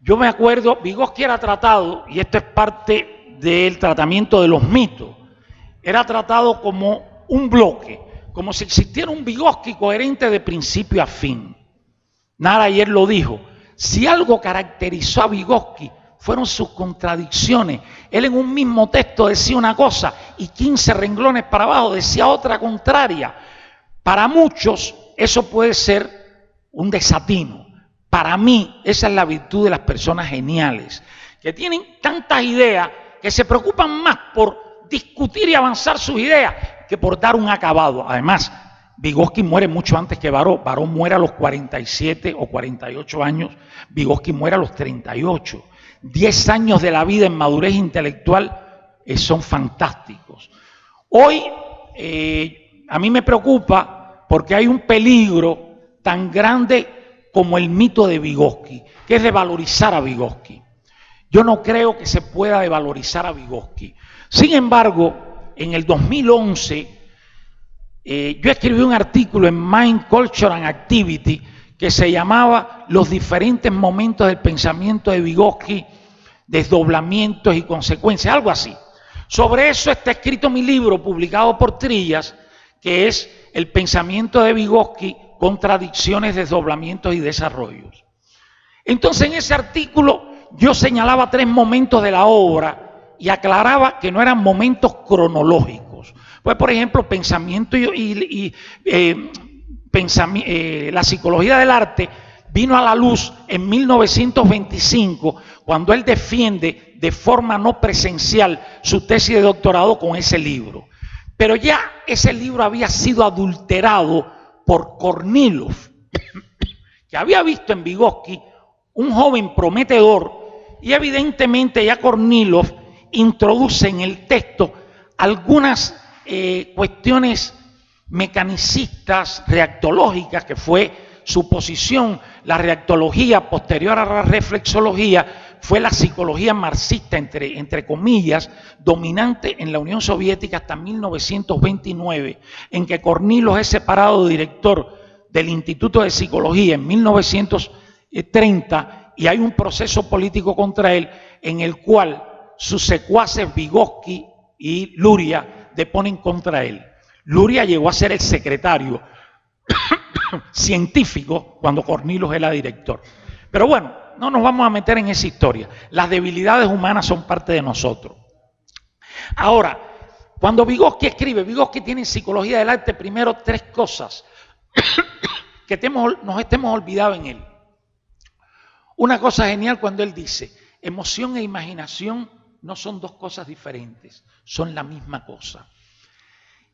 yo me acuerdo, Vygotsky era tratado, y esto es parte del tratamiento de los mitos, era tratado como un bloque, como si existiera un Vygotsky coherente de principio a fin. Nara ayer lo dijo, si algo caracterizó a Vygotsky fueron sus contradicciones. Él en un mismo texto decía una cosa y 15 renglones para abajo decía otra contraria. Para muchos eso puede ser un desatino. Para mí esa es la virtud de las personas geniales, que tienen tantas ideas que se preocupan más por discutir y avanzar sus ideas que por dar un acabado. Además, Vygotsky muere mucho antes que Baró. Baró muere a los 47 o 48 años, Vygotsky muere a los 38. 10 años de la vida en madurez intelectual son fantásticos. Hoy a mí me preocupa porque hay un peligro tan grande como el mito de Vygotsky, que es de valorizar a Vygotsky. Yo no creo que se pueda devalorizar a Vygotsky. Sin embargo, en el 2011, yo escribí un artículo en Mind, Culture and Activity que se llamaba Los diferentes momentos del pensamiento de Vygotsky, desdoblamientos y consecuencias, algo así. Sobre eso está escrito mi libro, publicado por Trillas, que es El pensamiento de Vygotsky, contradicciones, desdoblamientos y desarrollos. Entonces, en ese artículo yo señalaba 3 momentos de la obra y aclaraba que no eran momentos cronológicos. Pues, por ejemplo, pensamiento la psicología del arte vino a la luz en 1925, cuando él defiende de forma no presencial su tesis de doctorado con ese libro. Pero ya ese libro había sido adulterado por Kornilov, que había visto en Vygotsky un joven prometedor, y evidentemente ya Kornilov introduce en el texto algunas cuestiones mecanicistas, reactológicas, que fue su posición. La reactología posterior a la reflexología fue la psicología marxista, entre comillas, dominante en la Unión Soviética hasta 1929, en que Kornilov es separado director del Instituto de Psicología en 1930, y hay un proceso político contra él en el cual sus secuaces Vygotsky y Luria deponen contra él. Luria llegó a ser el secretario científico cuando Cornelius era director. Pero bueno, no nos vamos a meter en esa historia. Las debilidades humanas son parte de nosotros. Ahora, cuando Vygotsky escribe, Vygotsky tiene en Psicología del Arte primero 3 cosas que nos estemos olvidado en él. Una cosa genial cuando él dice, emoción e imaginación no son 2 cosas diferentes, son la misma cosa.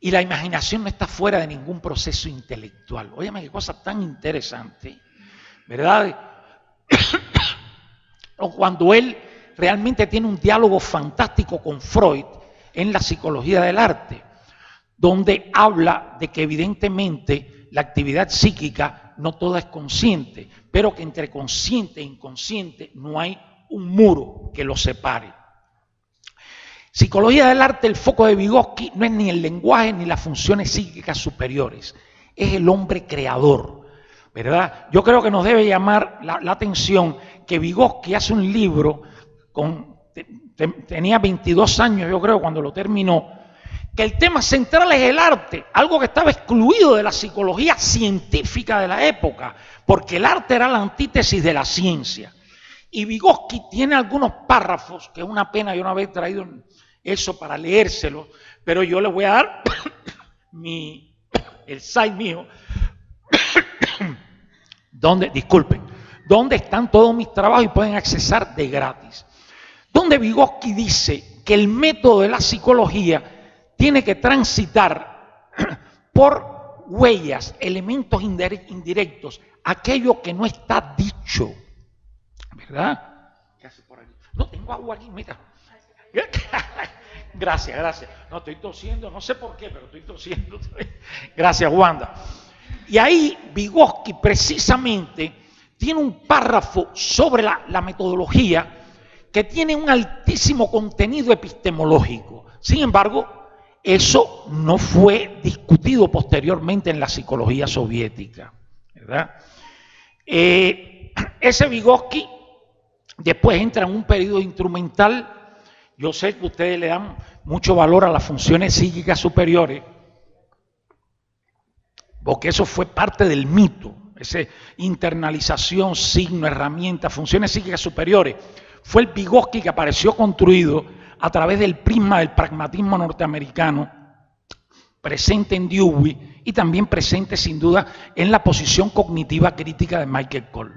Y la imaginación no está fuera de ningún proceso intelectual. Óyeme qué cosa tan interesante, ¿verdad? O cuando él realmente tiene un diálogo fantástico con Freud en la Psicología del Arte, donde habla de que evidentemente la actividad psíquica no toda es consciente, pero que entre consciente e inconsciente no hay un muro que los separe. Psicología del Arte, el foco de Vygotsky no es ni el lenguaje ni las funciones psíquicas superiores, es el hombre creador, ¿verdad? Yo creo que nos debe llamar la atención que Vygotsky hace un libro, tenía 22 años yo creo cuando lo terminó, que el tema central es el arte, algo que estaba excluido de la psicología científica de la época, porque el arte era la antítesis de la ciencia. Y Vygotsky tiene algunos párrafos, que es una pena yo no haber traído eso para leérselo, pero yo les voy a dar el site mío, donde están todos mis trabajos y pueden accesar de gratis. Donde Vygotsky dice que el método de la psicología tiene que transitar por huellas, elementos indirectos, aquello que no está dicho, ¿verdad? ¿Qué hace por aquí? No, tengo agua aquí, mira. Gracias. No, estoy tosiendo, no sé por qué, pero estoy tosiendo. Gracias, Wanda. Y ahí Vygotsky precisamente tiene un párrafo sobre la metodología que tiene un altísimo contenido epistemológico. Sin embargo, eso no fue discutido posteriormente en la psicología soviética, ¿verdad? Ese Vygotsky después entra en un periodo instrumental. Yo sé que ustedes le dan mucho valor a las funciones psíquicas superiores, porque eso fue parte del mito, esa internalización, signo, herramienta, funciones psíquicas superiores. Fue el Vygotsky que apareció construido a través del prisma del pragmatismo norteamericano, presente en Dewey y también presente sin duda en la posición cognitiva crítica de Michael Cole.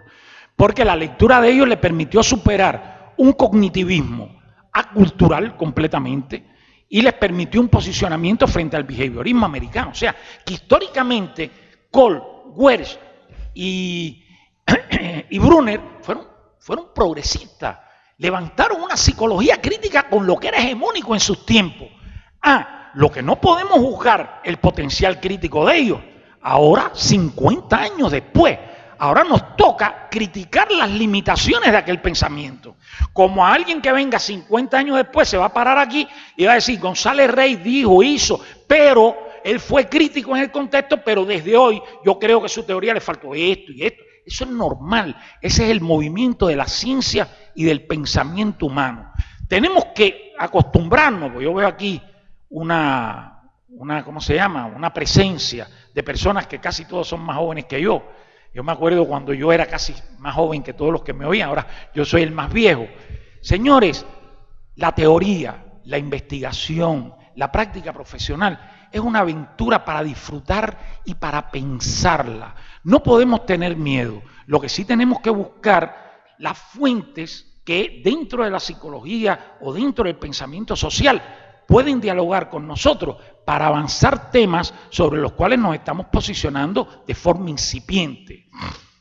Porque la lectura de ellos le permitió superar un cognitivismo acultural completamente y les permitió un posicionamiento frente al behaviorismo americano. O sea, que históricamente Cole, Wells y Brunner fueron progresistas. Levantaron una psicología crítica con lo que era hegemónico en sus tiempos. Lo que no podemos juzgar el potencial crítico de ellos, ahora 50 años después, ahora nos toca criticar las limitaciones de aquel pensamiento. Como a alguien que venga 50 años después se va a parar aquí y va a decir, González Rey dijo, hizo, pero él fue crítico en el contexto, pero desde hoy yo creo que su teoría le faltó esto y esto. Eso es normal, ese es el movimiento de la ciencia y del pensamiento humano. Tenemos que acostumbrarnos, porque yo veo aquí ¿cómo se llama? Una presencia de personas que casi todos son más jóvenes que yo. Yo me acuerdo cuando yo era casi más joven que todos los que me oían, ahora yo soy el más viejo. Señores, la teoría, la investigación, la práctica profesional es una aventura para disfrutar y para pensarla. No podemos tener miedo. Lo que sí tenemos que buscar las fuentes que dentro de la psicología o dentro del pensamiento social pueden dialogar con nosotros para avanzar temas sobre los cuales nos estamos posicionando de forma incipiente.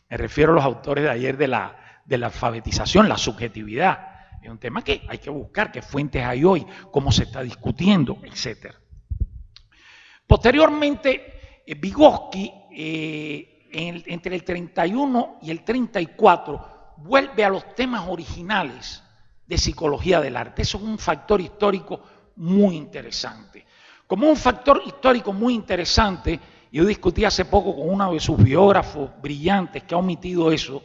Me refiero a los autores de ayer de la alfabetización, la subjetividad. Es un tema que hay que buscar, qué fuentes hay hoy, cómo se está discutiendo, etc. Posteriormente, Vygotsky, entre el 31 y el 34, vuelve a los temas originales de psicología del arte. Eso es un factor histórico muy interesante. Como un factor histórico muy interesante, yo discutí hace poco con uno de sus biógrafos brillantes que ha omitido eso,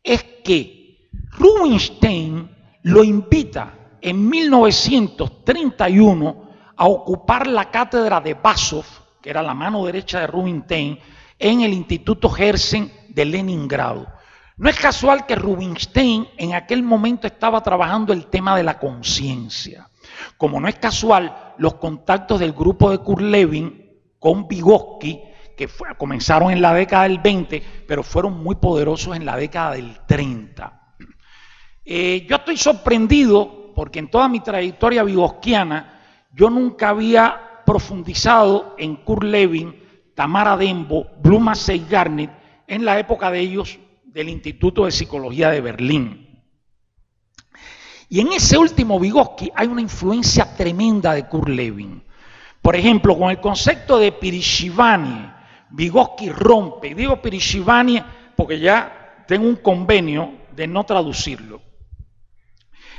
es que Rubinstein lo invita en 1931 a ocupar la cátedra de Basov, que era la mano derecha de Rubinstein, en el Instituto Herzen de Leningrado. No es casual que Rubinstein en aquel momento estaba trabajando el tema de la conciencia. Como no es casual los contactos del grupo de Kurt Lewin con Vygotsky, que comenzaron en la década del 20, pero fueron muy poderosos en la década del 30. Yo estoy sorprendido porque en toda mi trayectoria vygotskiana yo nunca había profundizado en Kurt Lewin, Tamara Dembo, Blum Massey Garnett, en la época de ellos del Instituto de Psicología de Berlín. Y en ese último Vygotsky hay una influencia tremenda de Kurt Lewin. Por ejemplo, con el concepto de Pirishivanie, Vygotsky rompe. Digo Pirishivanie porque ya tengo un convenio de no traducirlo.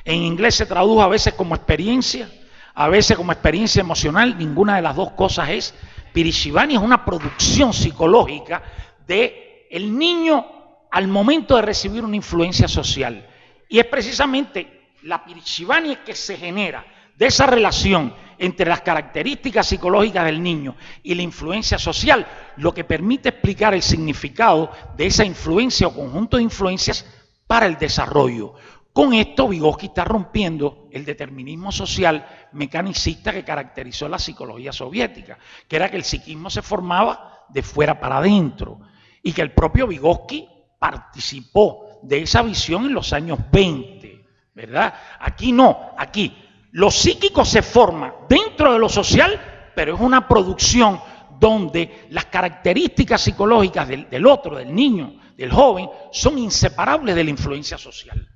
En inglés se traduce a veces como experiencia, a veces como experiencia emocional. Ninguna de las dos cosas es. Pirishivanie es una producción psicológica de el niño al momento de recibir una influencia social. Y es precisamente la Pirishivanie que se genera de esa relación entre las características psicológicas del niño y la influencia social, lo que permite explicar el significado de esa influencia o conjunto de influencias para el desarrollo. Con esto Vygotsky está rompiendo el determinismo social mecanicista que caracterizó la psicología soviética, que era que el psiquismo se formaba de fuera para adentro y que el propio Vygotsky participó de esa visión en los años 20, ¿verdad? Aquí no, aquí lo psíquico se forma dentro de lo social, pero es una producción donde las características psicológicas del otro, del niño, del joven, son inseparables de la influencia social.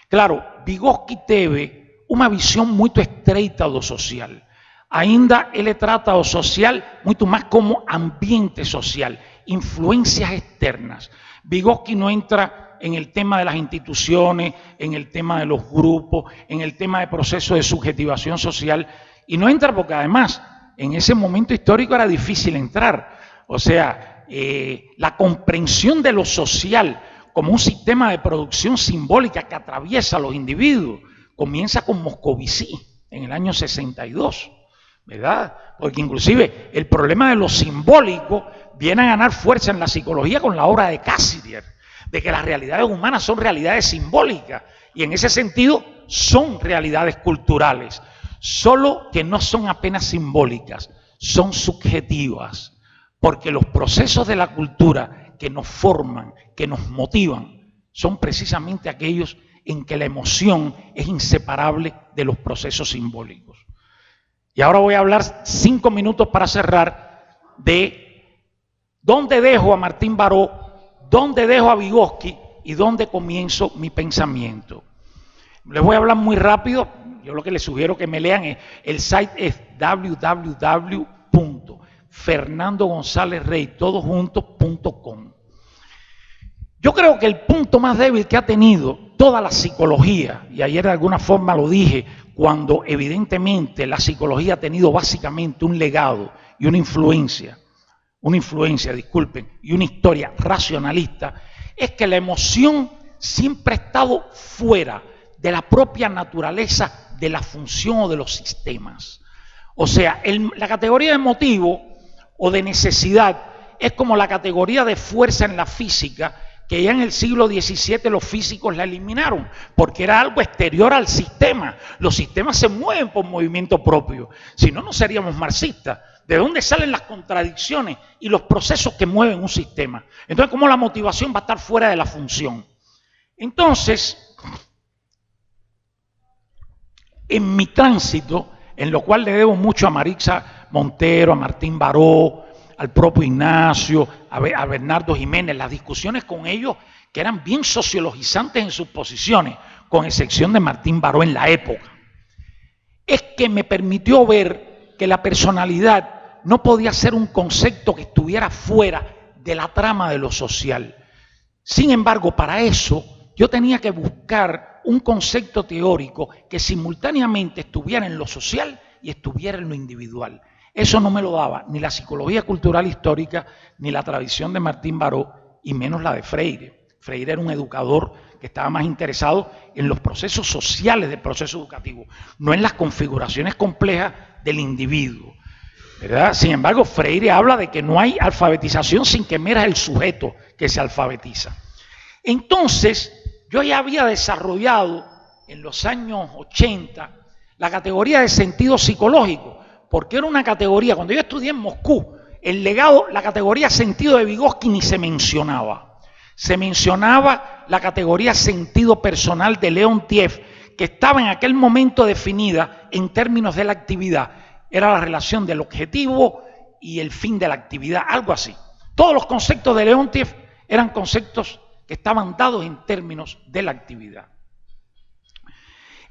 Claro, Vygotsky teve una visión muy estreita do social. Ainda ele trata o social muito más como ambiente social, influencias externas. Vygotsky no entra en el tema de las instituciones, en el tema de los grupos, en el tema de procesos de subjetivación social, y no entra porque además en ese momento histórico era difícil entrar. O sea, la comprensión de lo social como un sistema de producción simbólica que atraviesa a los individuos comienza con Moscovici en el año 62, ¿verdad? Porque inclusive el problema de lo simbólico viene a ganar fuerza en la psicología con la obra de Cassirer, de que las realidades humanas son realidades simbólicas y en ese sentido son realidades culturales, solo que no son apenas simbólicas, son subjetivas, porque los procesos de la cultura que nos forman, que nos motivan, son precisamente aquellos en que la emoción es inseparable de los procesos simbólicos. Y ahora voy a hablar 5 minutos para cerrar de dónde dejo a Martín Baró, dónde dejo a Vygotsky y dónde comienzo mi pensamiento. Les voy a hablar muy rápido, yo lo que les sugiero que me lean el site es www.fernandogonzalezrey.com. Yo creo que el punto más débil que ha tenido toda la psicología, y ayer de alguna forma lo dije, cuando evidentemente la psicología ha tenido básicamente un legado y una influencia, y una historia racionalista, es que la emoción siempre ha estado fuera de la propia naturaleza de la función o de los sistemas. O sea, la categoría de motivo o de necesidad es como la categoría de fuerza en la física, que ya en el siglo XVII los físicos la eliminaron, porque era algo exterior al sistema. Los sistemas se mueven por movimiento propio, si no, no seríamos marxistas. ¿De dónde salen las contradicciones y los procesos que mueven un sistema? Entonces, ¿cómo la motivación va a estar fuera de la función? Entonces, en mi tránsito, en lo cual le debo mucho a Marixa Montero, a Martín Baró, al propio Ignacio, a Bernardo Jiménez, las discusiones con ellos que eran bien sociologizantes en sus posiciones, con excepción de Martín Baró en la época, es que me permitió ver que la personalidad no podía ser un concepto que estuviera fuera de la trama de lo social. Sin embargo, para eso yo tenía que buscar un concepto teórico que simultáneamente estuviera en lo social y estuviera en lo individual. Eso no me lo daba ni la psicología cultural histórica, ni la tradición de Martín Baró, y menos la de Freire. Freire era un educador que estaba más interesado en los procesos sociales del proceso educativo, no en las configuraciones complejas del individuo. ¿verdad? Sin embargo, Freire habla de que no hay alfabetización sin que emerja el sujeto que se alfabetiza. Entonces, yo ya había desarrollado en los años 80 la categoría de sentido psicológico, porque era una categoría, cuando yo estudié en Moscú, el legado, la categoría sentido de Vygotsky ni se mencionaba. Se mencionaba la categoría sentido personal de Leontiev, que estaba en aquel momento definida en términos de la actividad. Era la relación del objetivo y el fin de la actividad, algo así. Todos los conceptos de Leontiev eran conceptos que estaban dados en términos de la actividad.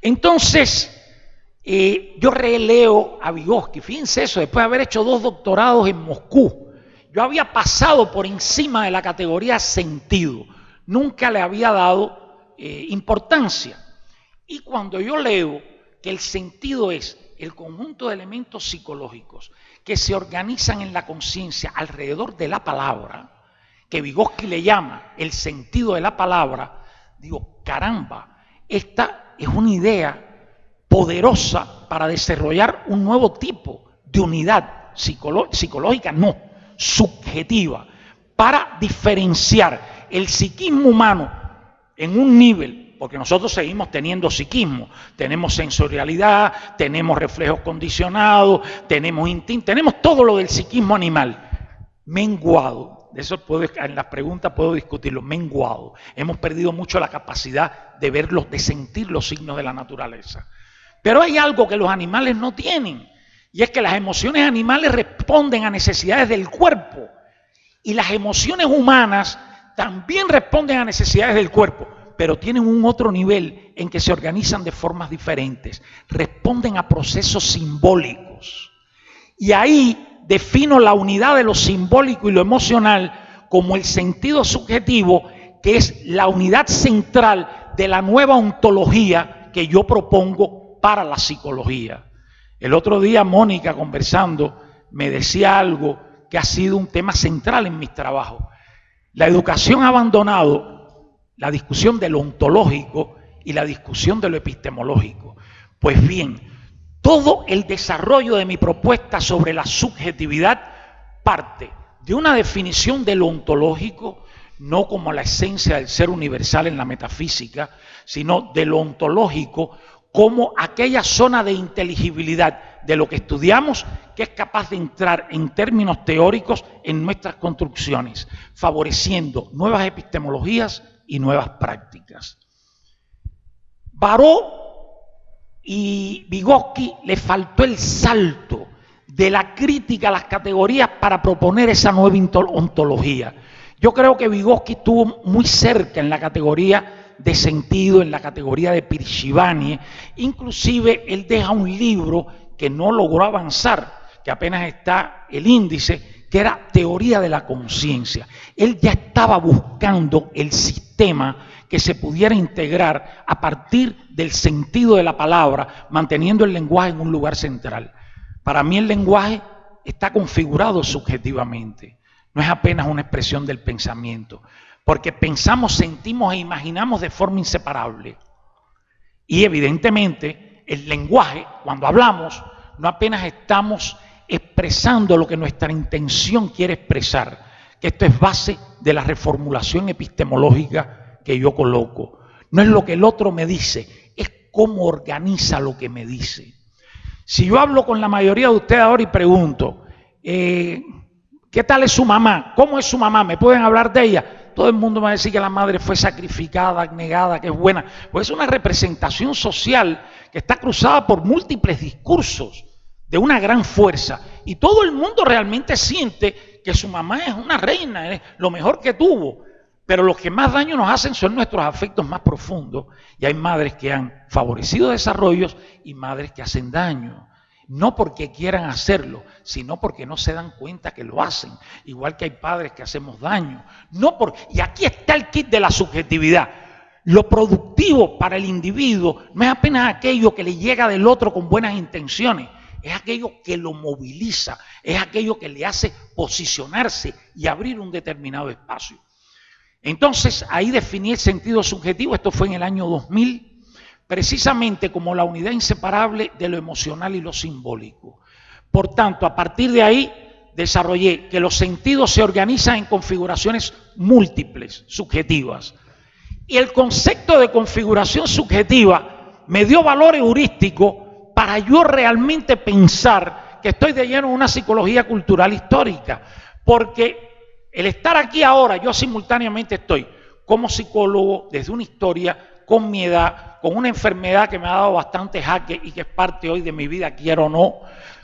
Entonces, yo releo a Vygotsky, fíjense eso, después de haber hecho 2 doctorados en Moscú, yo había pasado por encima de la categoría sentido, nunca le había dado importancia. Y cuando yo leo que el sentido es el conjunto de elementos psicológicos que se organizan en la conciencia alrededor de la palabra, que Vygotsky le llama el sentido de la palabra, digo, caramba, esta es una idea poderosa para desarrollar un nuevo tipo de unidad psicológica, no, subjetiva, para diferenciar el psiquismo humano en un nivel, porque nosotros seguimos teniendo psiquismo, tenemos sensorialidad, tenemos reflejos condicionados, tenemos instinto, tenemos todo lo del psiquismo animal, menguado. De eso en las preguntas puedo discutirlo, menguado. Hemos perdido mucho la capacidad de verlos, de sentir los signos de la naturaleza. Pero hay algo que los animales no tienen, y es que las emociones animales responden a necesidades del cuerpo, y las emociones humanas también responden a necesidades del cuerpo, pero tienen un otro nivel en que se organizan de formas diferentes, responden a procesos simbólicos. Y ahí defino la unidad de lo simbólico y lo emocional como el sentido subjetivo, que es la unidad central de la nueva ontología que yo propongo para la psicología. El otro día Mónica, conversando, me decía algo que ha sido un tema central en mis trabajos. La educación ha abandonado la discusión de lo ontológico y la discusión de lo epistemológico. Pues bien, todo el desarrollo de mi propuesta sobre la subjetividad parte de una definición de lo ontológico, no como la esencia del ser universal en la metafísica, sino de lo ontológico como aquella zona de inteligibilidad de lo que estudiamos que es capaz de entrar en términos teóricos en nuestras construcciones, favoreciendo nuevas epistemologías y nuevas prácticas. Baró y Vygotsky le faltó el salto de la crítica a las categorías para proponer esa nueva ontología. Yo creo que Vygotsky estuvo muy cerca en la categoría de sentido, en la categoría de Pirshivani. Inclusive él deja un libro que no logró avanzar, que apenas está el índice, que era Teoría de la Conciencia. Él ya estaba buscando el sistema que se pudiera integrar a partir del sentido de la palabra, manteniendo el lenguaje en un lugar central. Para mí el lenguaje está configurado subjetivamente, no es apenas una expresión del pensamiento, porque pensamos, sentimos e imaginamos de forma inseparable. Y evidentemente el lenguaje, cuando hablamos, no apenas estamos expresando lo que nuestra intención quiere expresar, que esto es base de la reformulación epistemológica que yo coloco. No es lo que el otro me dice, es cómo organiza lo que me dice. Si yo hablo con la mayoría de ustedes ahora y pregunto, ¿qué tal es su mamá? ¿Cómo es su mamá? ¿Me pueden hablar de ella? Todo el mundo me va a decir que la madre fue sacrificada, negada, que es buena. Pues es una representación social que está cruzada por múltiples discursos de una gran fuerza. Y todo el mundo realmente siente que su mamá es una reina, es lo mejor que tuvo. Pero los que más daño nos hacen son nuestros afectos más profundos. Y hay madres que han favorecido desarrollos y madres que hacen daño. No porque quieran hacerlo, sino porque no se dan cuenta que lo hacen. Igual que hay padres que hacemos daño. Y aquí está el kit de la subjetividad. Lo productivo para el individuo no es apenas aquello que le llega del otro con buenas intenciones. Es aquello que lo moviliza. Es aquello que le hace posicionarse y abrir un determinado espacio. Entonces, ahí definí el sentido subjetivo, esto fue en el año 2000, precisamente como la unidad inseparable de lo emocional y lo simbólico. Por tanto, a partir de ahí desarrollé que los sentidos se organizan en configuraciones múltiples, subjetivas. Y el concepto de configuración subjetiva me dio valor heurístico para yo realmente pensar que estoy de lleno en una psicología cultural histórica, porque el estar aquí ahora, yo simultáneamente estoy como psicólogo desde una historia, con mi edad, con una enfermedad que me ha dado bastante jaque y que es parte hoy de mi vida, quiero o no,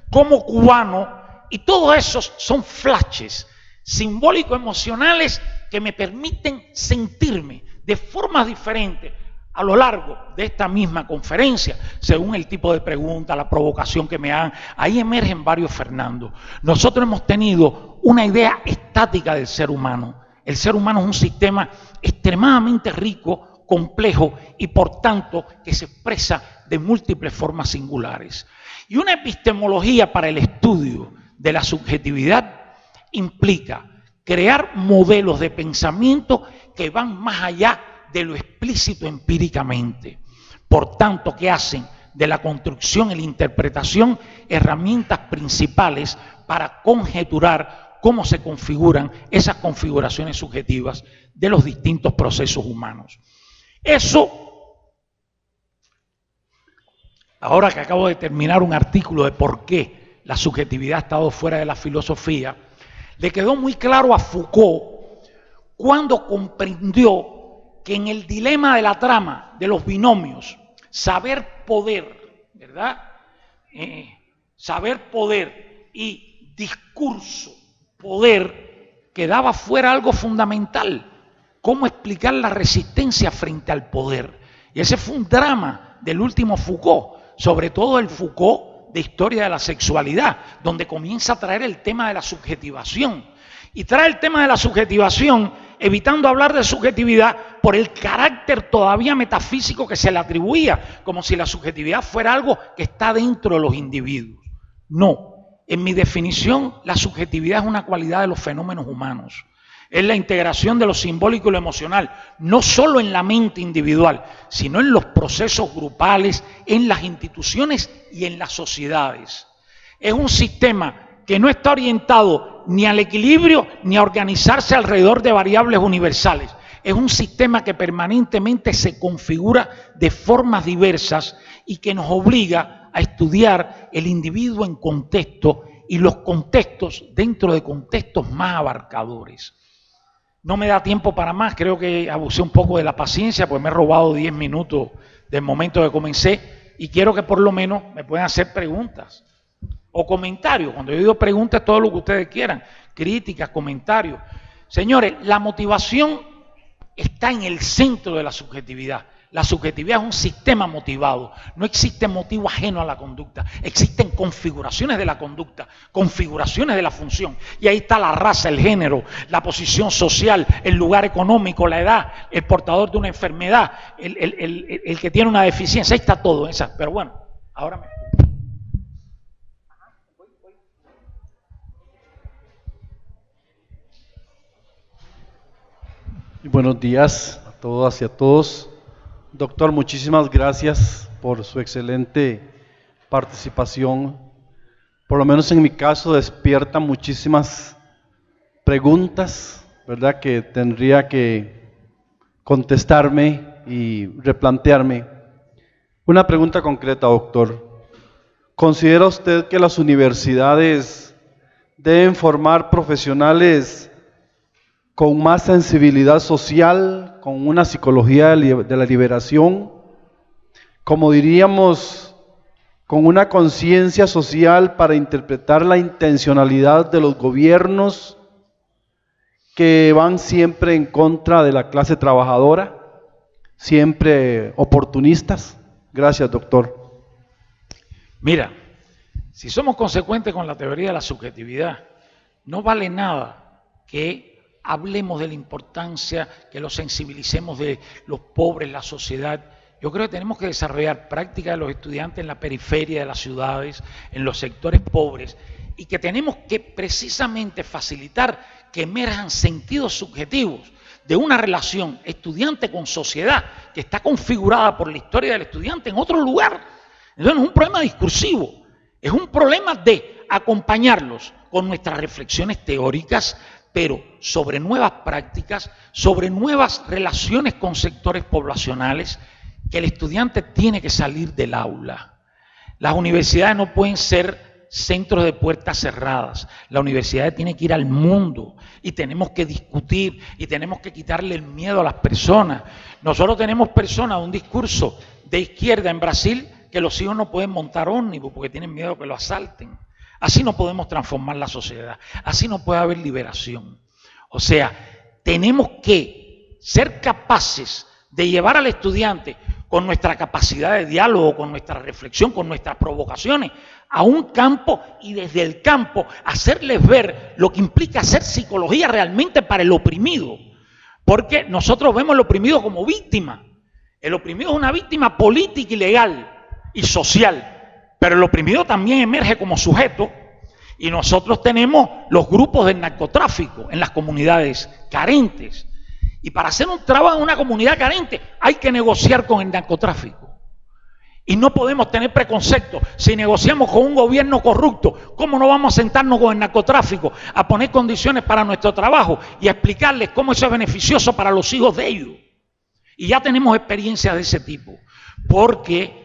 como cubano, y todos esos son flashes simbólico-emocionales que me permiten sentirme de formas diferentes a lo largo de esta misma conferencia, según el tipo de pregunta, la provocación que me hagan. Ahí emergen varios Fernando. Nosotros hemos tenido una idea estática del ser humano. El ser humano es un sistema extremadamente rico, complejo y por tanto que se expresa de múltiples formas singulares. Y una epistemología para el estudio de la subjetividad implica crear modelos de pensamiento que van más allá de lo explícito empíricamente. Por tanto, que hacen de la construcción y la interpretación herramientas principales para conjeturar cómo se configuran esas configuraciones subjetivas de los distintos procesos humanos. Eso, ahora que acabo de terminar un artículo de por qué la subjetividad ha estado fuera de la filosofía, le quedó muy claro a Foucault cuando comprendió que en el dilema de la trama de los binomios, saber-poder, ¿verdad? Saber-poder y discurso-poder, quedaba fuera algo fundamental. ¿Cómo explicar la resistencia frente al poder? Y ese fue un drama del último Foucault, sobre todo el Foucault de Historia de la Sexualidad, donde comienza a traer el tema de la subjetivación. Y trae el tema de la subjetivación, evitando hablar de subjetividad por el carácter todavía metafísico que se le atribuía, como si la subjetividad fuera algo que está dentro de los individuos. No, en mi definición, la subjetividad es una cualidad de los fenómenos humanos. Es la integración de lo simbólico y lo emocional, no solo en la mente individual, sino en los procesos grupales, en las instituciones y en las sociedades. Es un sistema que no está orientado ni al equilibrio ni a organizarse alrededor de variables universales. Es un sistema que permanentemente se configura de formas diversas y que nos obliga a estudiar el individuo en contexto y los contextos dentro de contextos más abarcadores. No me da tiempo para más, creo que abusé un poco de la paciencia, pues me he robado 10 minutos del momento que comencé y quiero que por lo menos me puedan hacer preguntas o comentarios. Cuando yo digo preguntas, todo lo que ustedes quieran, críticas, comentarios. Señores, la motivación está en el centro de la subjetividad. La subjetividad es un sistema motivado. No existe motivo ajeno a la conducta. Existen configuraciones de la conducta, configuraciones de la función. Y ahí está la raza, el género, la posición social, el lugar económico, la edad, el portador de una enfermedad, el que tiene una deficiencia. Ahí está todo. Pero bueno, ahora me... Y buenos días a todas y a todos. Doctor, muchísimas gracias por su excelente participación. Por lo menos en mi caso despierta muchísimas preguntas, ¿verdad?, que tendría que contestarme y replantearme. Una pregunta concreta, doctor. ¿Considera usted que las universidades deben formar profesionales con más sensibilidad social, con una psicología de la liberación, como diríamos, con una conciencia social para interpretar la intencionalidad de los gobiernos que van siempre en contra de la clase trabajadora, siempre oportunistas? Gracias, doctor. Mira, si somos consecuentes con la teoría de la subjetividad, no vale nada que hablemos de la importancia, que lo sensibilicemos de los pobres, la sociedad. Yo creo que tenemos que desarrollar prácticas de los estudiantes en la periferia de las ciudades, en los sectores pobres, y que tenemos que precisamente facilitar que emerjan sentidos subjetivos de una relación estudiante con sociedad que está configurada por la historia del estudiante en otro lugar. Entonces no es un problema discursivo, es un problema de acompañarlos con nuestras reflexiones teóricas, pero sobre nuevas prácticas, sobre nuevas relaciones con sectores poblacionales, que el estudiante tiene que salir del aula. Las universidades no pueden ser centros de puertas cerradas. La universidad tiene que ir al mundo y tenemos que discutir y tenemos que quitarle el miedo a las personas. Nosotros tenemos personas, un discurso de izquierda en Brasil, que los hijos no pueden montar ómnibus porque tienen miedo que lo asalten. Así no podemos transformar la sociedad, así no puede haber liberación. O sea, tenemos que ser capaces de llevar al estudiante con nuestra capacidad de diálogo, con nuestra reflexión, con nuestras provocaciones, a un campo y desde el campo hacerles ver lo que implica hacer psicología realmente para el oprimido. Porque nosotros vemos al oprimido como víctima. El oprimido es una víctima política y legal y social. Pero el oprimido también emerge como sujeto y nosotros tenemos los grupos del narcotráfico en las comunidades carentes. Y para hacer un trabajo en una comunidad carente hay que negociar con el narcotráfico. Y no podemos tener preconceptos. Si negociamos con un gobierno corrupto, ¿cómo no vamos a sentarnos con el narcotráfico a poner condiciones para nuestro trabajo y a explicarles cómo eso es beneficioso para los hijos de ellos? Y ya tenemos experiencias de ese tipo. Porque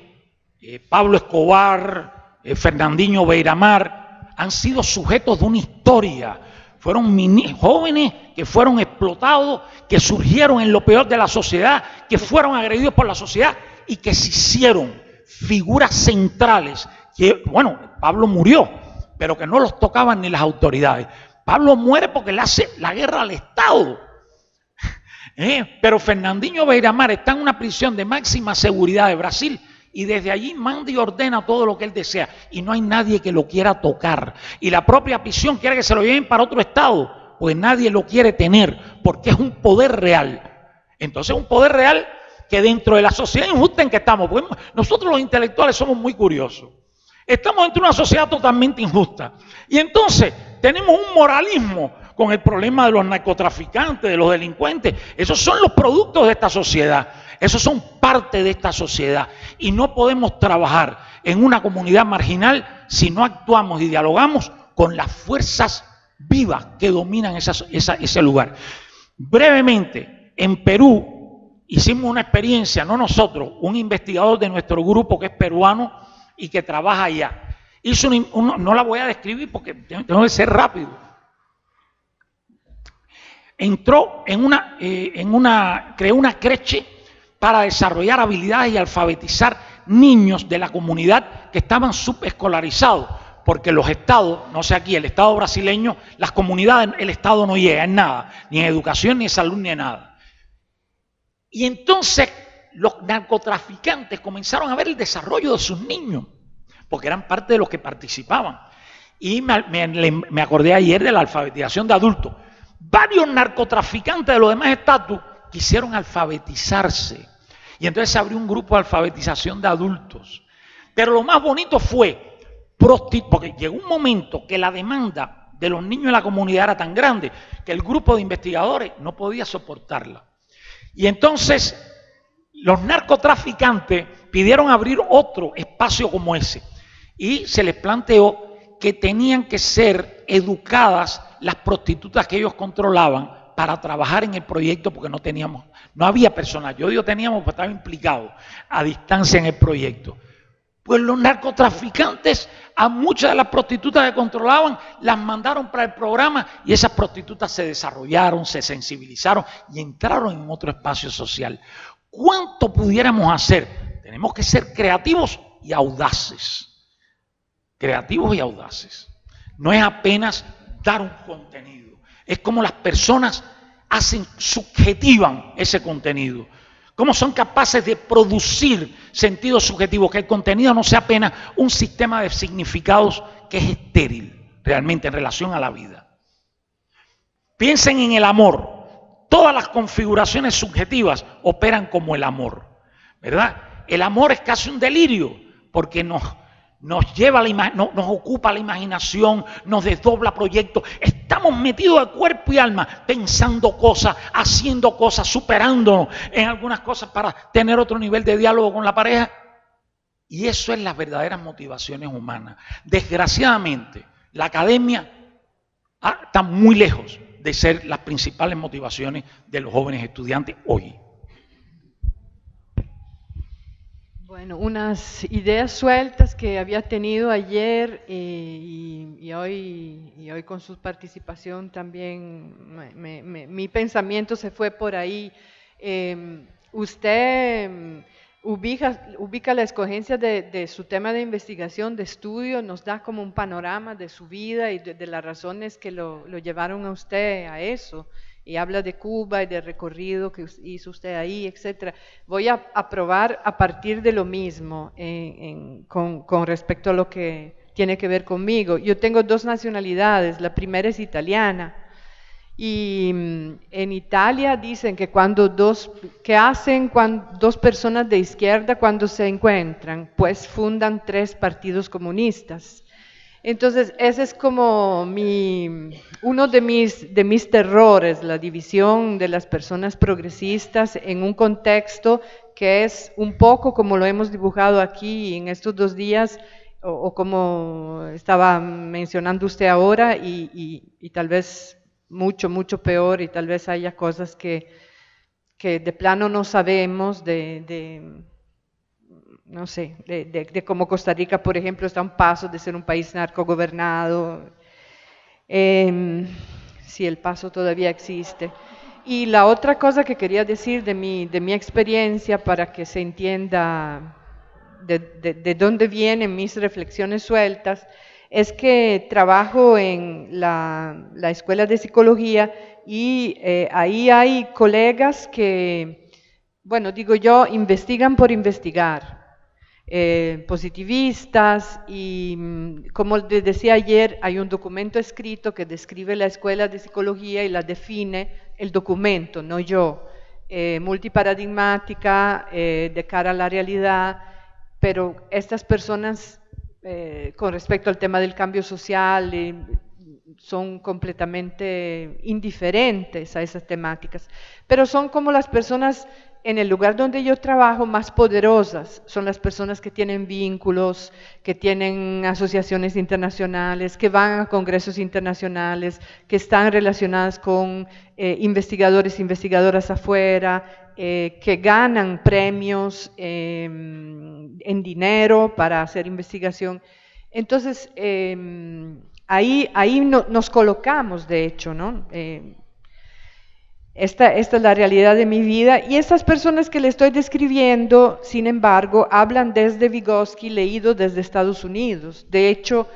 Pablo Escobar, Fernandinho Beiramar, han sido sujetos de una historia. Fueron jóvenes que fueron explotados, que surgieron en lo peor de la sociedad, que fueron agredidos por la sociedad y que se hicieron figuras centrales. Que, bueno, Pablo murió, pero que no los tocaban ni las autoridades. Pablo muere porque le hace la guerra al Estado. Pero Fernandinho Beiramar está en una prisión de máxima seguridad de Brasil y desde allí manda y ordena todo lo que él desea y no hay nadie que lo quiera tocar. Y la propia prisión quiere que se lo lleven para otro estado, pues nadie lo quiere tener porque es un poder real. Entonces un poder real que dentro de la sociedad injusta en que estamos, porque nosotros los intelectuales somos muy curiosos. Estamos dentro de una sociedad totalmente injusta y entonces tenemos un moralismo con el problema de los narcotraficantes, de los delincuentes. Esos son los productos de esta sociedad. Esos son parte de esta sociedad. Y no podemos trabajar en una comunidad marginal si no actuamos y dialogamos con las fuerzas vivas que dominan ese lugar. Brevemente, en Perú hicimos una experiencia, no nosotros, un investigador de nuestro grupo que es peruano y que trabaja allá. Hizo no la voy a describir porque tengo que ser rápido. Entró creó una creche para desarrollar habilidades y alfabetizar niños de la comunidad que estaban subescolarizados, porque los estados, no sé aquí, el estado brasileño, las comunidades, el estado no llega en nada, ni en educación, ni en salud, ni en nada. Y entonces los narcotraficantes comenzaron a ver el desarrollo de sus niños, porque eran parte de los que participaban. Y me acordé ayer de la alfabetización de adultos. Varios narcotraficantes de los demás estatus quisieron alfabetizarse. Y entonces se abrió un grupo de alfabetización de adultos. Pero lo más bonito fue, porque llegó un momento que la demanda de los niños de la comunidad era tan grande que el grupo de investigadores no podía soportarla. Y entonces los narcotraficantes pidieron abrir otro espacio como ese. Y se les planteó que tenían que ser educadas las prostitutas que ellos controlaban para trabajar en el proyecto porque no había personal. Yo digo teníamos porque estaba implicado a distancia en el proyecto. Pues los narcotraficantes a muchas de las prostitutas que controlaban las mandaron para el programa y esas prostitutas se desarrollaron, se sensibilizaron y entraron en otro espacio social. ¿Cuánto pudiéramos hacer? Tenemos que ser creativos y audaces. Creativos y audaces. No es apenas dar un contenido. Es como las personas subjetivan ese contenido. Cómo son capaces de producir sentidos subjetivos, que el contenido no sea apenas un sistema de significados que es estéril realmente en relación a la vida. Piensen en el amor. Todas las configuraciones subjetivas operan como el amor, ¿verdad? El amor es casi un delirio porque nos lleva nos ocupa la imaginación, nos desdobla proyectos. Estamos metidos de cuerpo y alma pensando cosas, haciendo cosas, superándonos en algunas cosas para tener otro nivel de diálogo con la pareja. Y eso es las verdaderas motivaciones humanas. Desgraciadamente, La academia está muy lejos de ser las principales motivaciones de los jóvenes estudiantes hoy. Bueno, unas ideas sueltas que había tenido ayer y hoy con su participación también mi pensamiento se fue por ahí. Usted ubica la escogencia de su tema de investigación, de estudio, nos da como un panorama de su vida y de las razones que lo llevaron a usted a eso. Y habla de Cuba y del recorrido que hizo usted ahí, etcétera. Voy a probar a partir de lo mismo con respecto a lo que tiene que ver conmigo. Yo tengo dos nacionalidades, la primera es italiana. Y en Italia dicen que ¿qué hacen dos personas de izquierda cuando se encuentran? Pues fundan 3 partidos comunistas. Entonces, ese es como uno de mis terrores, la división de las personas progresistas en un contexto que es un poco como lo hemos dibujado aquí en estos 2 días, o como estaba mencionando usted ahora, y tal vez mucho, mucho peor, y tal vez haya cosas que de plano no sabemos no sé, de cómo Costa Rica, por ejemplo, está a un paso de ser un país narcogobernado, si el paso todavía existe. Y la otra cosa que quería decir de mi experiencia, para que se entienda de dónde vienen mis reflexiones sueltas, es que trabajo en la Escuela de Psicología y ahí hay colegas que, bueno, digo yo, investigan por investigar. Positivistas y como les decía ayer, hay un documento escrito que describe la escuela de psicología y la define el documento, no yo, multiparadigmática, de cara a la realidad, pero estas personas con respecto al tema del cambio social son completamente indiferentes a esas temáticas, pero son como las personas en el lugar donde yo trabajo más poderosas, son las personas que tienen vínculos, que tienen asociaciones internacionales, que van a congresos internacionales, que están relacionadas con investigadores e investigadoras afuera, que ganan premios en dinero para hacer investigación. Entonces, ahí nos colocamos, de hecho, ¿no? Esta es la realidad de mi vida, y estas personas que le estoy describiendo, sin embargo, hablan desde Vygotsky, leído desde Estados Unidos. De hecho,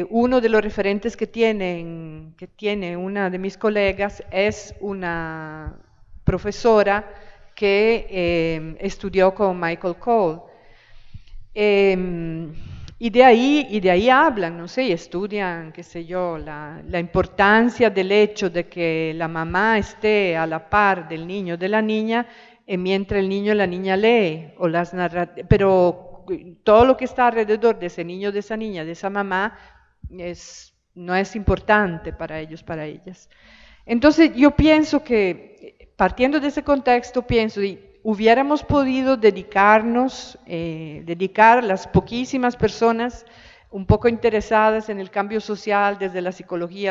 uno de los referentes que tiene una de mis colegas es una profesora que estudió con Michael Cole. Y de ahí hablan, no sé, y estudian, qué sé yo, la importancia del hecho de que la mamá esté a la par del niño o de la niña, mientras el niño o la niña lee, pero todo lo que está alrededor de ese niño, de esa niña, de esa mamá, no es importante para ellos, para ellas. Entonces yo pienso que, partiendo de ese contexto, hubiéramos podido dedicar las poquísimas personas un poco interesadas en el cambio social desde la psicología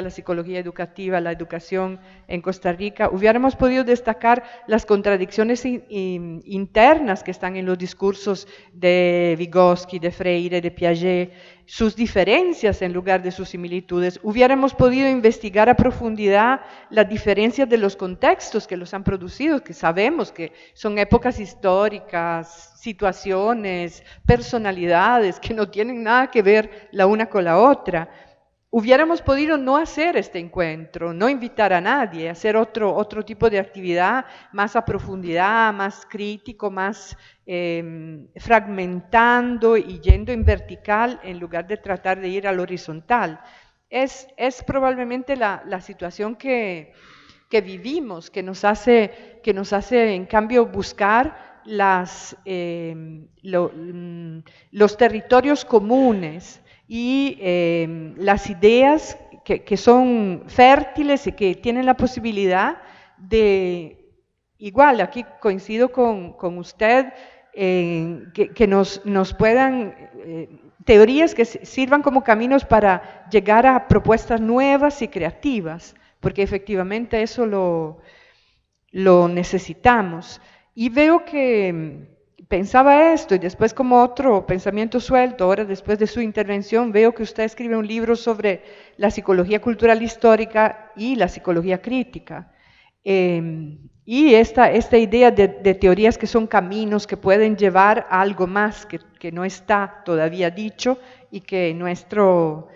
educativa, la educación en Costa Rica, hubiéramos podido destacar las contradicciones internas que están en los discursos de Vygotsky, de Freire, de Piaget, sus diferencias en lugar de sus similitudes. Hubiéramos podido investigar a profundidad las diferencias de los contextos que los han producido, que sabemos que son épocas históricas, situaciones, personalidades que no tienen nada que ver la una con la otra. Hubiéramos podido no hacer este encuentro, no invitar a nadie, hacer otro tipo de actividad más a profundidad, más crítico, más fragmentando y yendo en vertical en lugar de tratar de ir al horizontal. Es probablemente la situación que vivimos, que nos hace en cambio buscar los territorios comunes y las ideas que son fértiles y que tienen la posibilidad de, igual, aquí coincido con usted, que nos puedan teorías que sirvan como caminos para llegar a propuestas nuevas y creativas, porque efectivamente eso lo necesitamos. Y veo que pensaba esto y después como otro pensamiento suelto, ahora después de su intervención, veo que usted escribe un libro sobre la psicología cultural histórica y la psicología crítica. Y esta idea de teorías que son caminos que pueden llevar a algo más que no está todavía dicho y que nuestro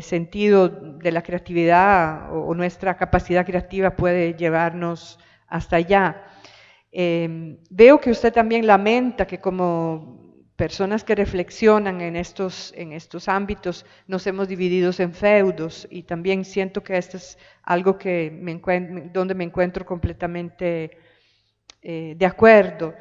sentido de la creatividad o nuestra capacidad creativa puede llevarnos hasta allá. Veo que usted también lamenta que como personas que reflexionan en estos ámbitos nos hemos dividido en feudos, y también siento que esto es algo que donde me encuentro completamente de acuerdo.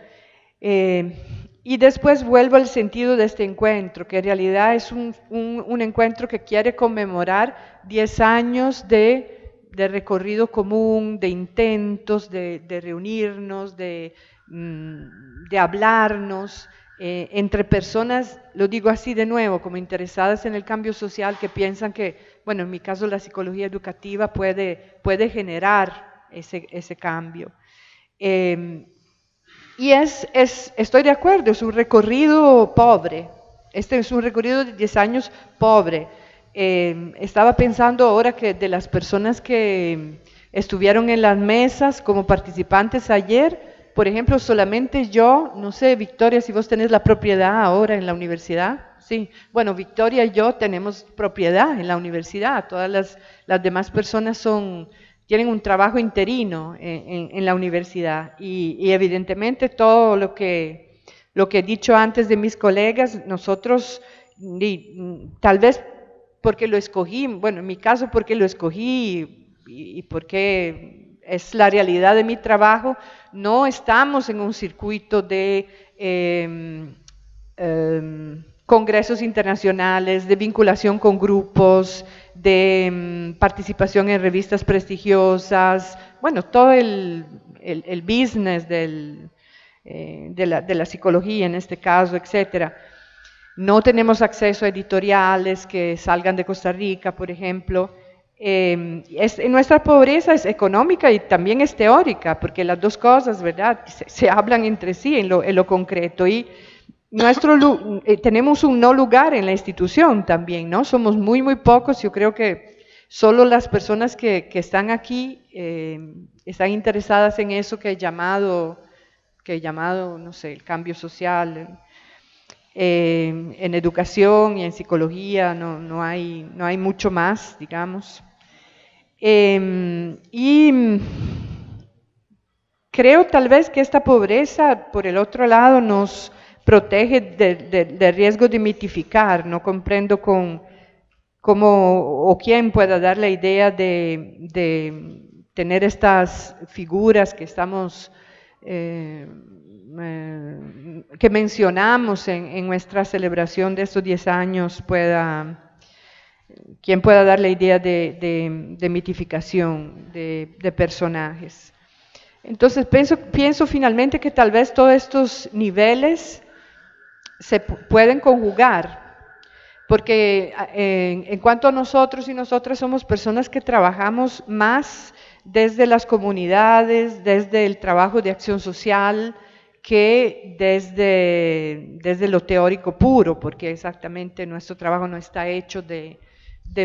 Y después vuelvo al sentido de este encuentro, que en realidad es un encuentro que quiere conmemorar 10 años de recorrido común, de intentos de reunirnos, de hablarnos, entre personas, lo digo así de nuevo, como interesadas en el cambio social, que piensan que, bueno, en mi caso la psicología educativa puede generar ese cambio. Y estoy de acuerdo, es un recorrido pobre, este es un recorrido de 10 años pobre. Estaba pensando ahora que de las personas que estuvieron en las mesas como participantes ayer, por ejemplo, solamente yo, no sé, Victoria, si vos tenés la propiedad ahora en la universidad. Sí, bueno, Victoria y yo tenemos propiedad en la universidad, todas las demás personas tienen un trabajo interino en la universidad, y evidentemente todo lo que he dicho antes de mis colegas, nosotros, tal vez porque lo escogí, bueno, en mi caso porque lo escogí y porque es la realidad de mi trabajo, no estamos en un circuito de congresos internacionales, de vinculación con grupos, de participación en revistas prestigiosas, bueno, todo el business de la psicología en este caso, etcétera. No tenemos acceso a editoriales que salgan de Costa Rica, por ejemplo. Nuestra pobreza es económica y también es teórica, porque las dos cosas, ¿verdad?, se hablan entre sí en lo concreto, y tenemos un no lugar en la institución también, ¿no? Somos muy, muy pocos. Yo creo que solo las personas que están aquí están interesadas en eso que he llamado, no sé, el cambio social. En educación y en psicología no hay mucho más, digamos. Y creo tal vez que esta pobreza, por el otro lado, nos protege del riesgo de mitificar. No comprendo cómo o quién pueda dar la idea de tener estas figuras que estamos que mencionamos en nuestra celebración de estos 10 años, quien pueda dar la idea de mitificación de personajes. Entonces pienso finalmente que tal vez todos estos niveles se pueden conjugar, porque en cuanto a nosotros y nosotras somos personas que trabajamos más desde las comunidades, desde el trabajo de acción social, que desde lo teórico puro, porque exactamente nuestro trabajo no está hecho de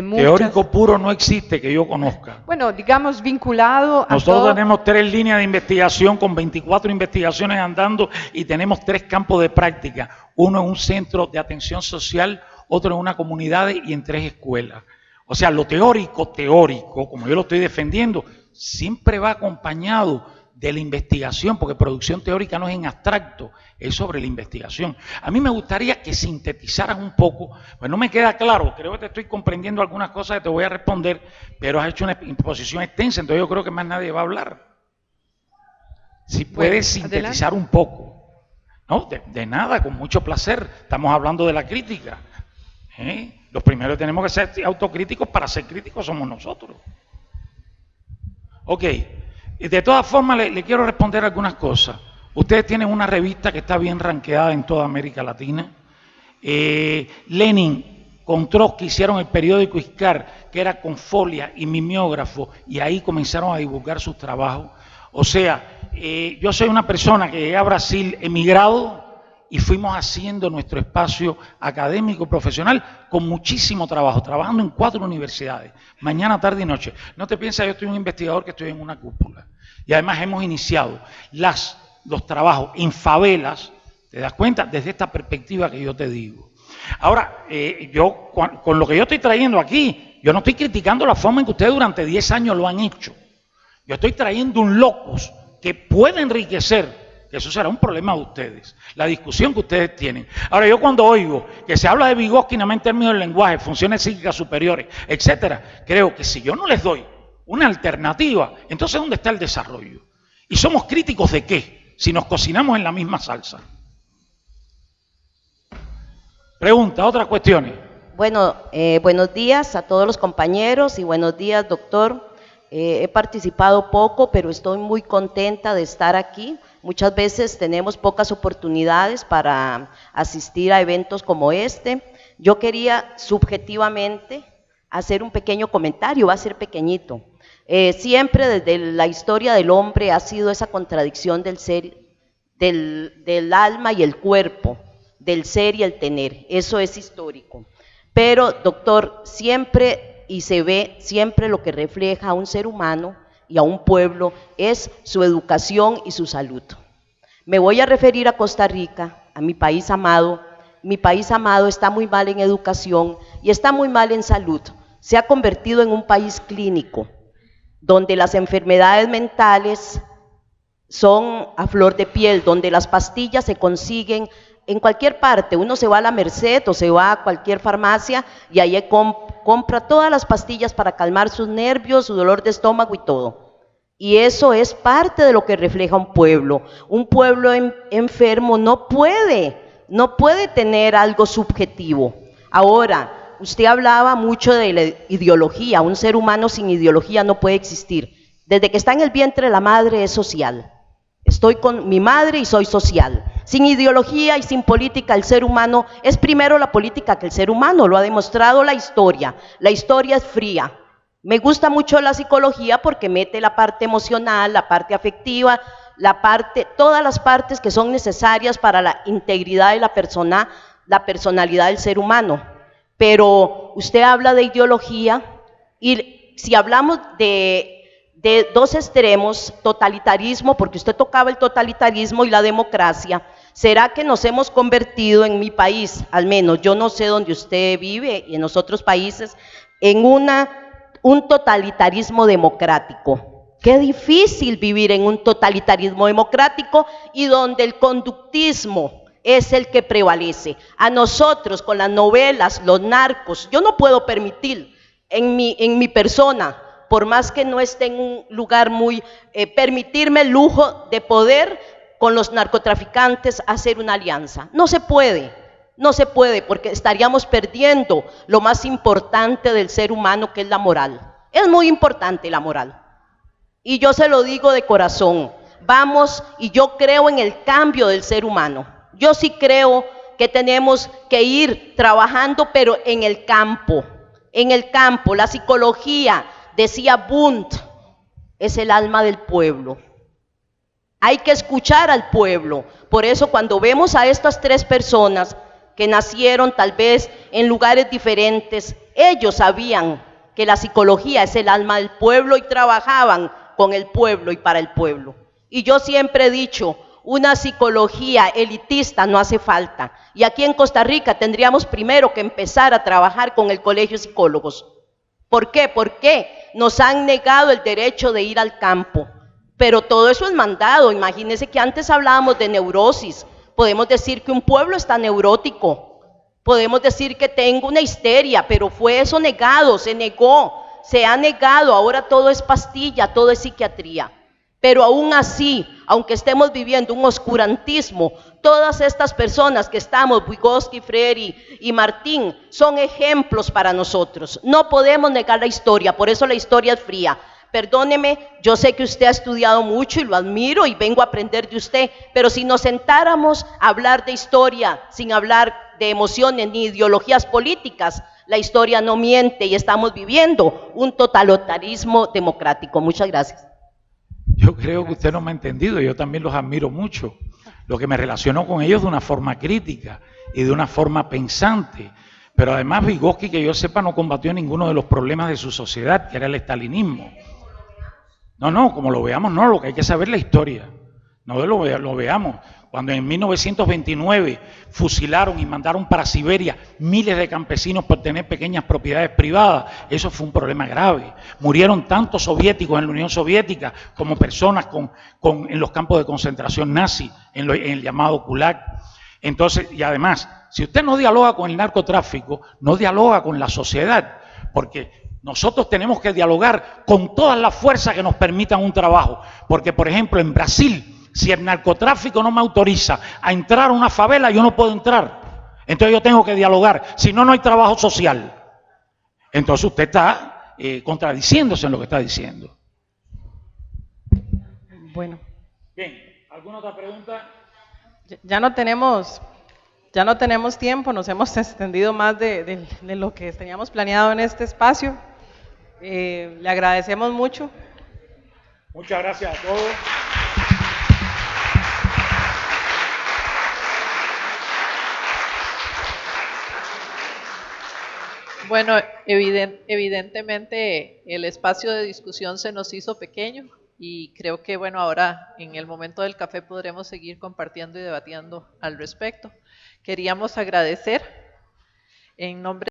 muchas... Teórico puro no existe que yo conozca. Bueno, digamos vinculado a Nosotros tenemos 3 líneas de investigación con 24 investigaciones andando, y tenemos 3 campos de práctica. Uno en un centro de atención social, otro en una comunidad y en 3 escuelas. O sea, lo teórico, como yo lo estoy defendiendo, siempre va acompañado de la investigación, porque producción teórica no es en abstracto, es sobre la investigación. A mí me gustaría que sintetizaras un poco, pues no me queda claro, creo que te estoy comprendiendo algunas cosas que te voy a responder, pero has hecho una exposición extensa, entonces yo creo que más nadie va a hablar. Si puedes sintetizar un poco. No, de nada, con mucho placer. Estamos hablando de la crítica. Los primeros que tenemos que ser autocríticos para ser críticos somos nosotros. Ok. De todas formas, le quiero responder algunas cosas. Ustedes tienen una revista que está bien rankeada en toda América Latina. Lenin con Trotsky hicieron el periódico Iskar, que era con folia y mimeógrafo, y ahí comenzaron a divulgar sus trabajos. O sea, yo soy una persona que llegué a Brasil emigrado y fuimos haciendo nuestro espacio académico profesional con muchísimo trabajo, trabajando en 4 universidades, mañana, tarde y noche. No te pienses, yo soy un investigador que estoy en una cúpula. Y además hemos iniciado los trabajos en favelas, ¿te das cuenta? Desde esta perspectiva que yo te digo. Ahora, yo con lo que yo estoy trayendo aquí, yo no estoy criticando la forma en que ustedes durante 10 años lo han hecho. Yo estoy trayendo un locus que puede enriquecer, que eso será un problema de ustedes, la discusión que ustedes tienen. Ahora, yo cuando oigo que se habla de Vygotsky nada más en términos del lenguaje, funciones psíquicas superiores, etcétera, creo que si yo no les doy una alternativa, entonces ¿dónde está el desarrollo? ¿Y somos críticos de qué? Si nos cocinamos en la misma salsa. Pregunta, otras cuestiones. Bueno, buenos días a todos los compañeros y buenos días, doctor. He participado poco, pero estoy muy contenta de estar aquí. Muchas veces tenemos pocas oportunidades para asistir a eventos como este. Yo quería subjetivamente hacer un pequeño comentario, va a ser pequeñito. Siempre desde la historia del hombre ha sido esa contradicción del ser, del alma y el cuerpo, del ser y el tener. Eso es histórico. Pero, doctor, siempre y se ve siempre lo que refleja a un ser humano y a un pueblo es su educación y su salud. Me voy a referir a Costa Rica, a mi país amado. Mi país amado está muy mal en educación y está muy mal en salud. Se ha convertido en un país clínico, donde las enfermedades mentales son a flor de piel, donde las pastillas se consiguen en cualquier parte. Uno se va a la Merced o se va a cualquier farmacia y ahí compra todas las pastillas para calmar sus nervios, su dolor de estómago y todo. Y eso es parte de lo que refleja un pueblo. Un pueblo enfermo no puede tener algo subjetivo. Ahora, usted hablaba mucho de la ideología. Un ser humano sin ideología no puede existir. Desde que está en el vientre de la madre es social. Estoy con mi madre y soy social. Sin ideología y sin política, el ser humano es primero la política que el ser humano, lo ha demostrado la historia. La historia es fría. Me gusta mucho la psicología porque mete la parte emocional, la parte afectiva, todas las partes que son necesarias para la integridad de la persona, la personalidad del ser humano. Pero usted habla de ideología y si hablamos de dos extremos, totalitarismo, porque usted tocaba el totalitarismo y la democracia, ¿será que nos hemos convertido en mi país, al menos, yo no sé dónde usted vive y en los otros países, en un totalitarismo democrático? Qué difícil vivir en un totalitarismo democrático y donde el conductismo es el que prevalece. A nosotros con las novelas, los narcos, yo no puedo permitir en mi persona, por más que no esté en un lugar muy, permitirme el lujo de poder con los narcotraficantes hacer una alianza. No se puede porque estaríamos perdiendo lo más importante del ser humano, que es la moral. Es muy importante la moral. Y yo se lo digo de corazón, vamos, y yo creo en el cambio del ser humano. Yo sí creo que tenemos que ir trabajando, pero en el campo, la psicología. Decía Wundt, es el alma del pueblo. Hay que escuchar al pueblo. Por eso cuando vemos a estas 3 personas que nacieron tal vez en lugares diferentes, ellos sabían que la psicología es el alma del pueblo y trabajaban con el pueblo y para el pueblo. Y yo siempre he dicho, una psicología elitista no hace falta. Y aquí en Costa Rica tendríamos primero que empezar a trabajar con el Colegio de Psicólogos. ¿Por qué? Porque nos han negado el derecho de ir al campo. Pero todo eso es mandado. Imagínense que antes hablábamos de neurosis. Podemos decir que un pueblo está neurótico. Podemos decir que tengo una histeria, pero fue eso negado, se negó, se ha negado. Ahora todo es pastilla, todo es psiquiatría. Pero aún así, aunque estemos viviendo un oscurantismo, todas estas personas que estamos, Vygotsky, Freire y Martín, son ejemplos para nosotros. No podemos negar la historia, por eso la historia es fría. Perdóneme, yo sé que usted ha estudiado mucho y lo admiro y vengo a aprender de usted, pero si nos sentáramos a hablar de historia sin hablar de emociones ni ideologías políticas. La historia no miente y estamos viviendo un totalitarismo democrático. Muchas gracias. Yo creo que usted no me ha entendido, yo también los admiro mucho. Lo que me relacionó con ellos de una forma crítica y de una forma pensante. Pero además Vygotsky, que yo sepa, no combatió ninguno de los problemas de su sociedad, que era el estalinismo. No, como lo veamos, no, lo que hay que saber es la historia. No lo veamos. Cuando en 1929 fusilaron y mandaron para Siberia miles de campesinos por tener pequeñas propiedades privadas, eso fue un problema grave. Murieron tantos soviéticos en la Unión Soviética como personas en los campos de concentración nazi, en el llamado Gulag. Entonces, y además, si usted no dialoga con el narcotráfico, no dialoga con la sociedad, porque nosotros tenemos que dialogar con todas las fuerzas que nos permitan un trabajo, porque por ejemplo en Brasil, si el narcotráfico no me autoriza a entrar a una favela, yo no puedo entrar. Entonces yo tengo que dialogar, si no, no hay trabajo social. Entonces usted está contradiciéndose en lo que está diciendo. Bueno. Bien, ¿alguna otra pregunta? Ya no tenemos tiempo, nos hemos extendido más de lo que teníamos planeado en este espacio. Le agradecemos mucho. Muchas gracias a todos. Bueno, evidentemente el espacio de discusión se nos hizo pequeño y creo que bueno, ahora en el momento del café podremos seguir compartiendo y debatiendo al respecto. Queríamos agradecer en nombre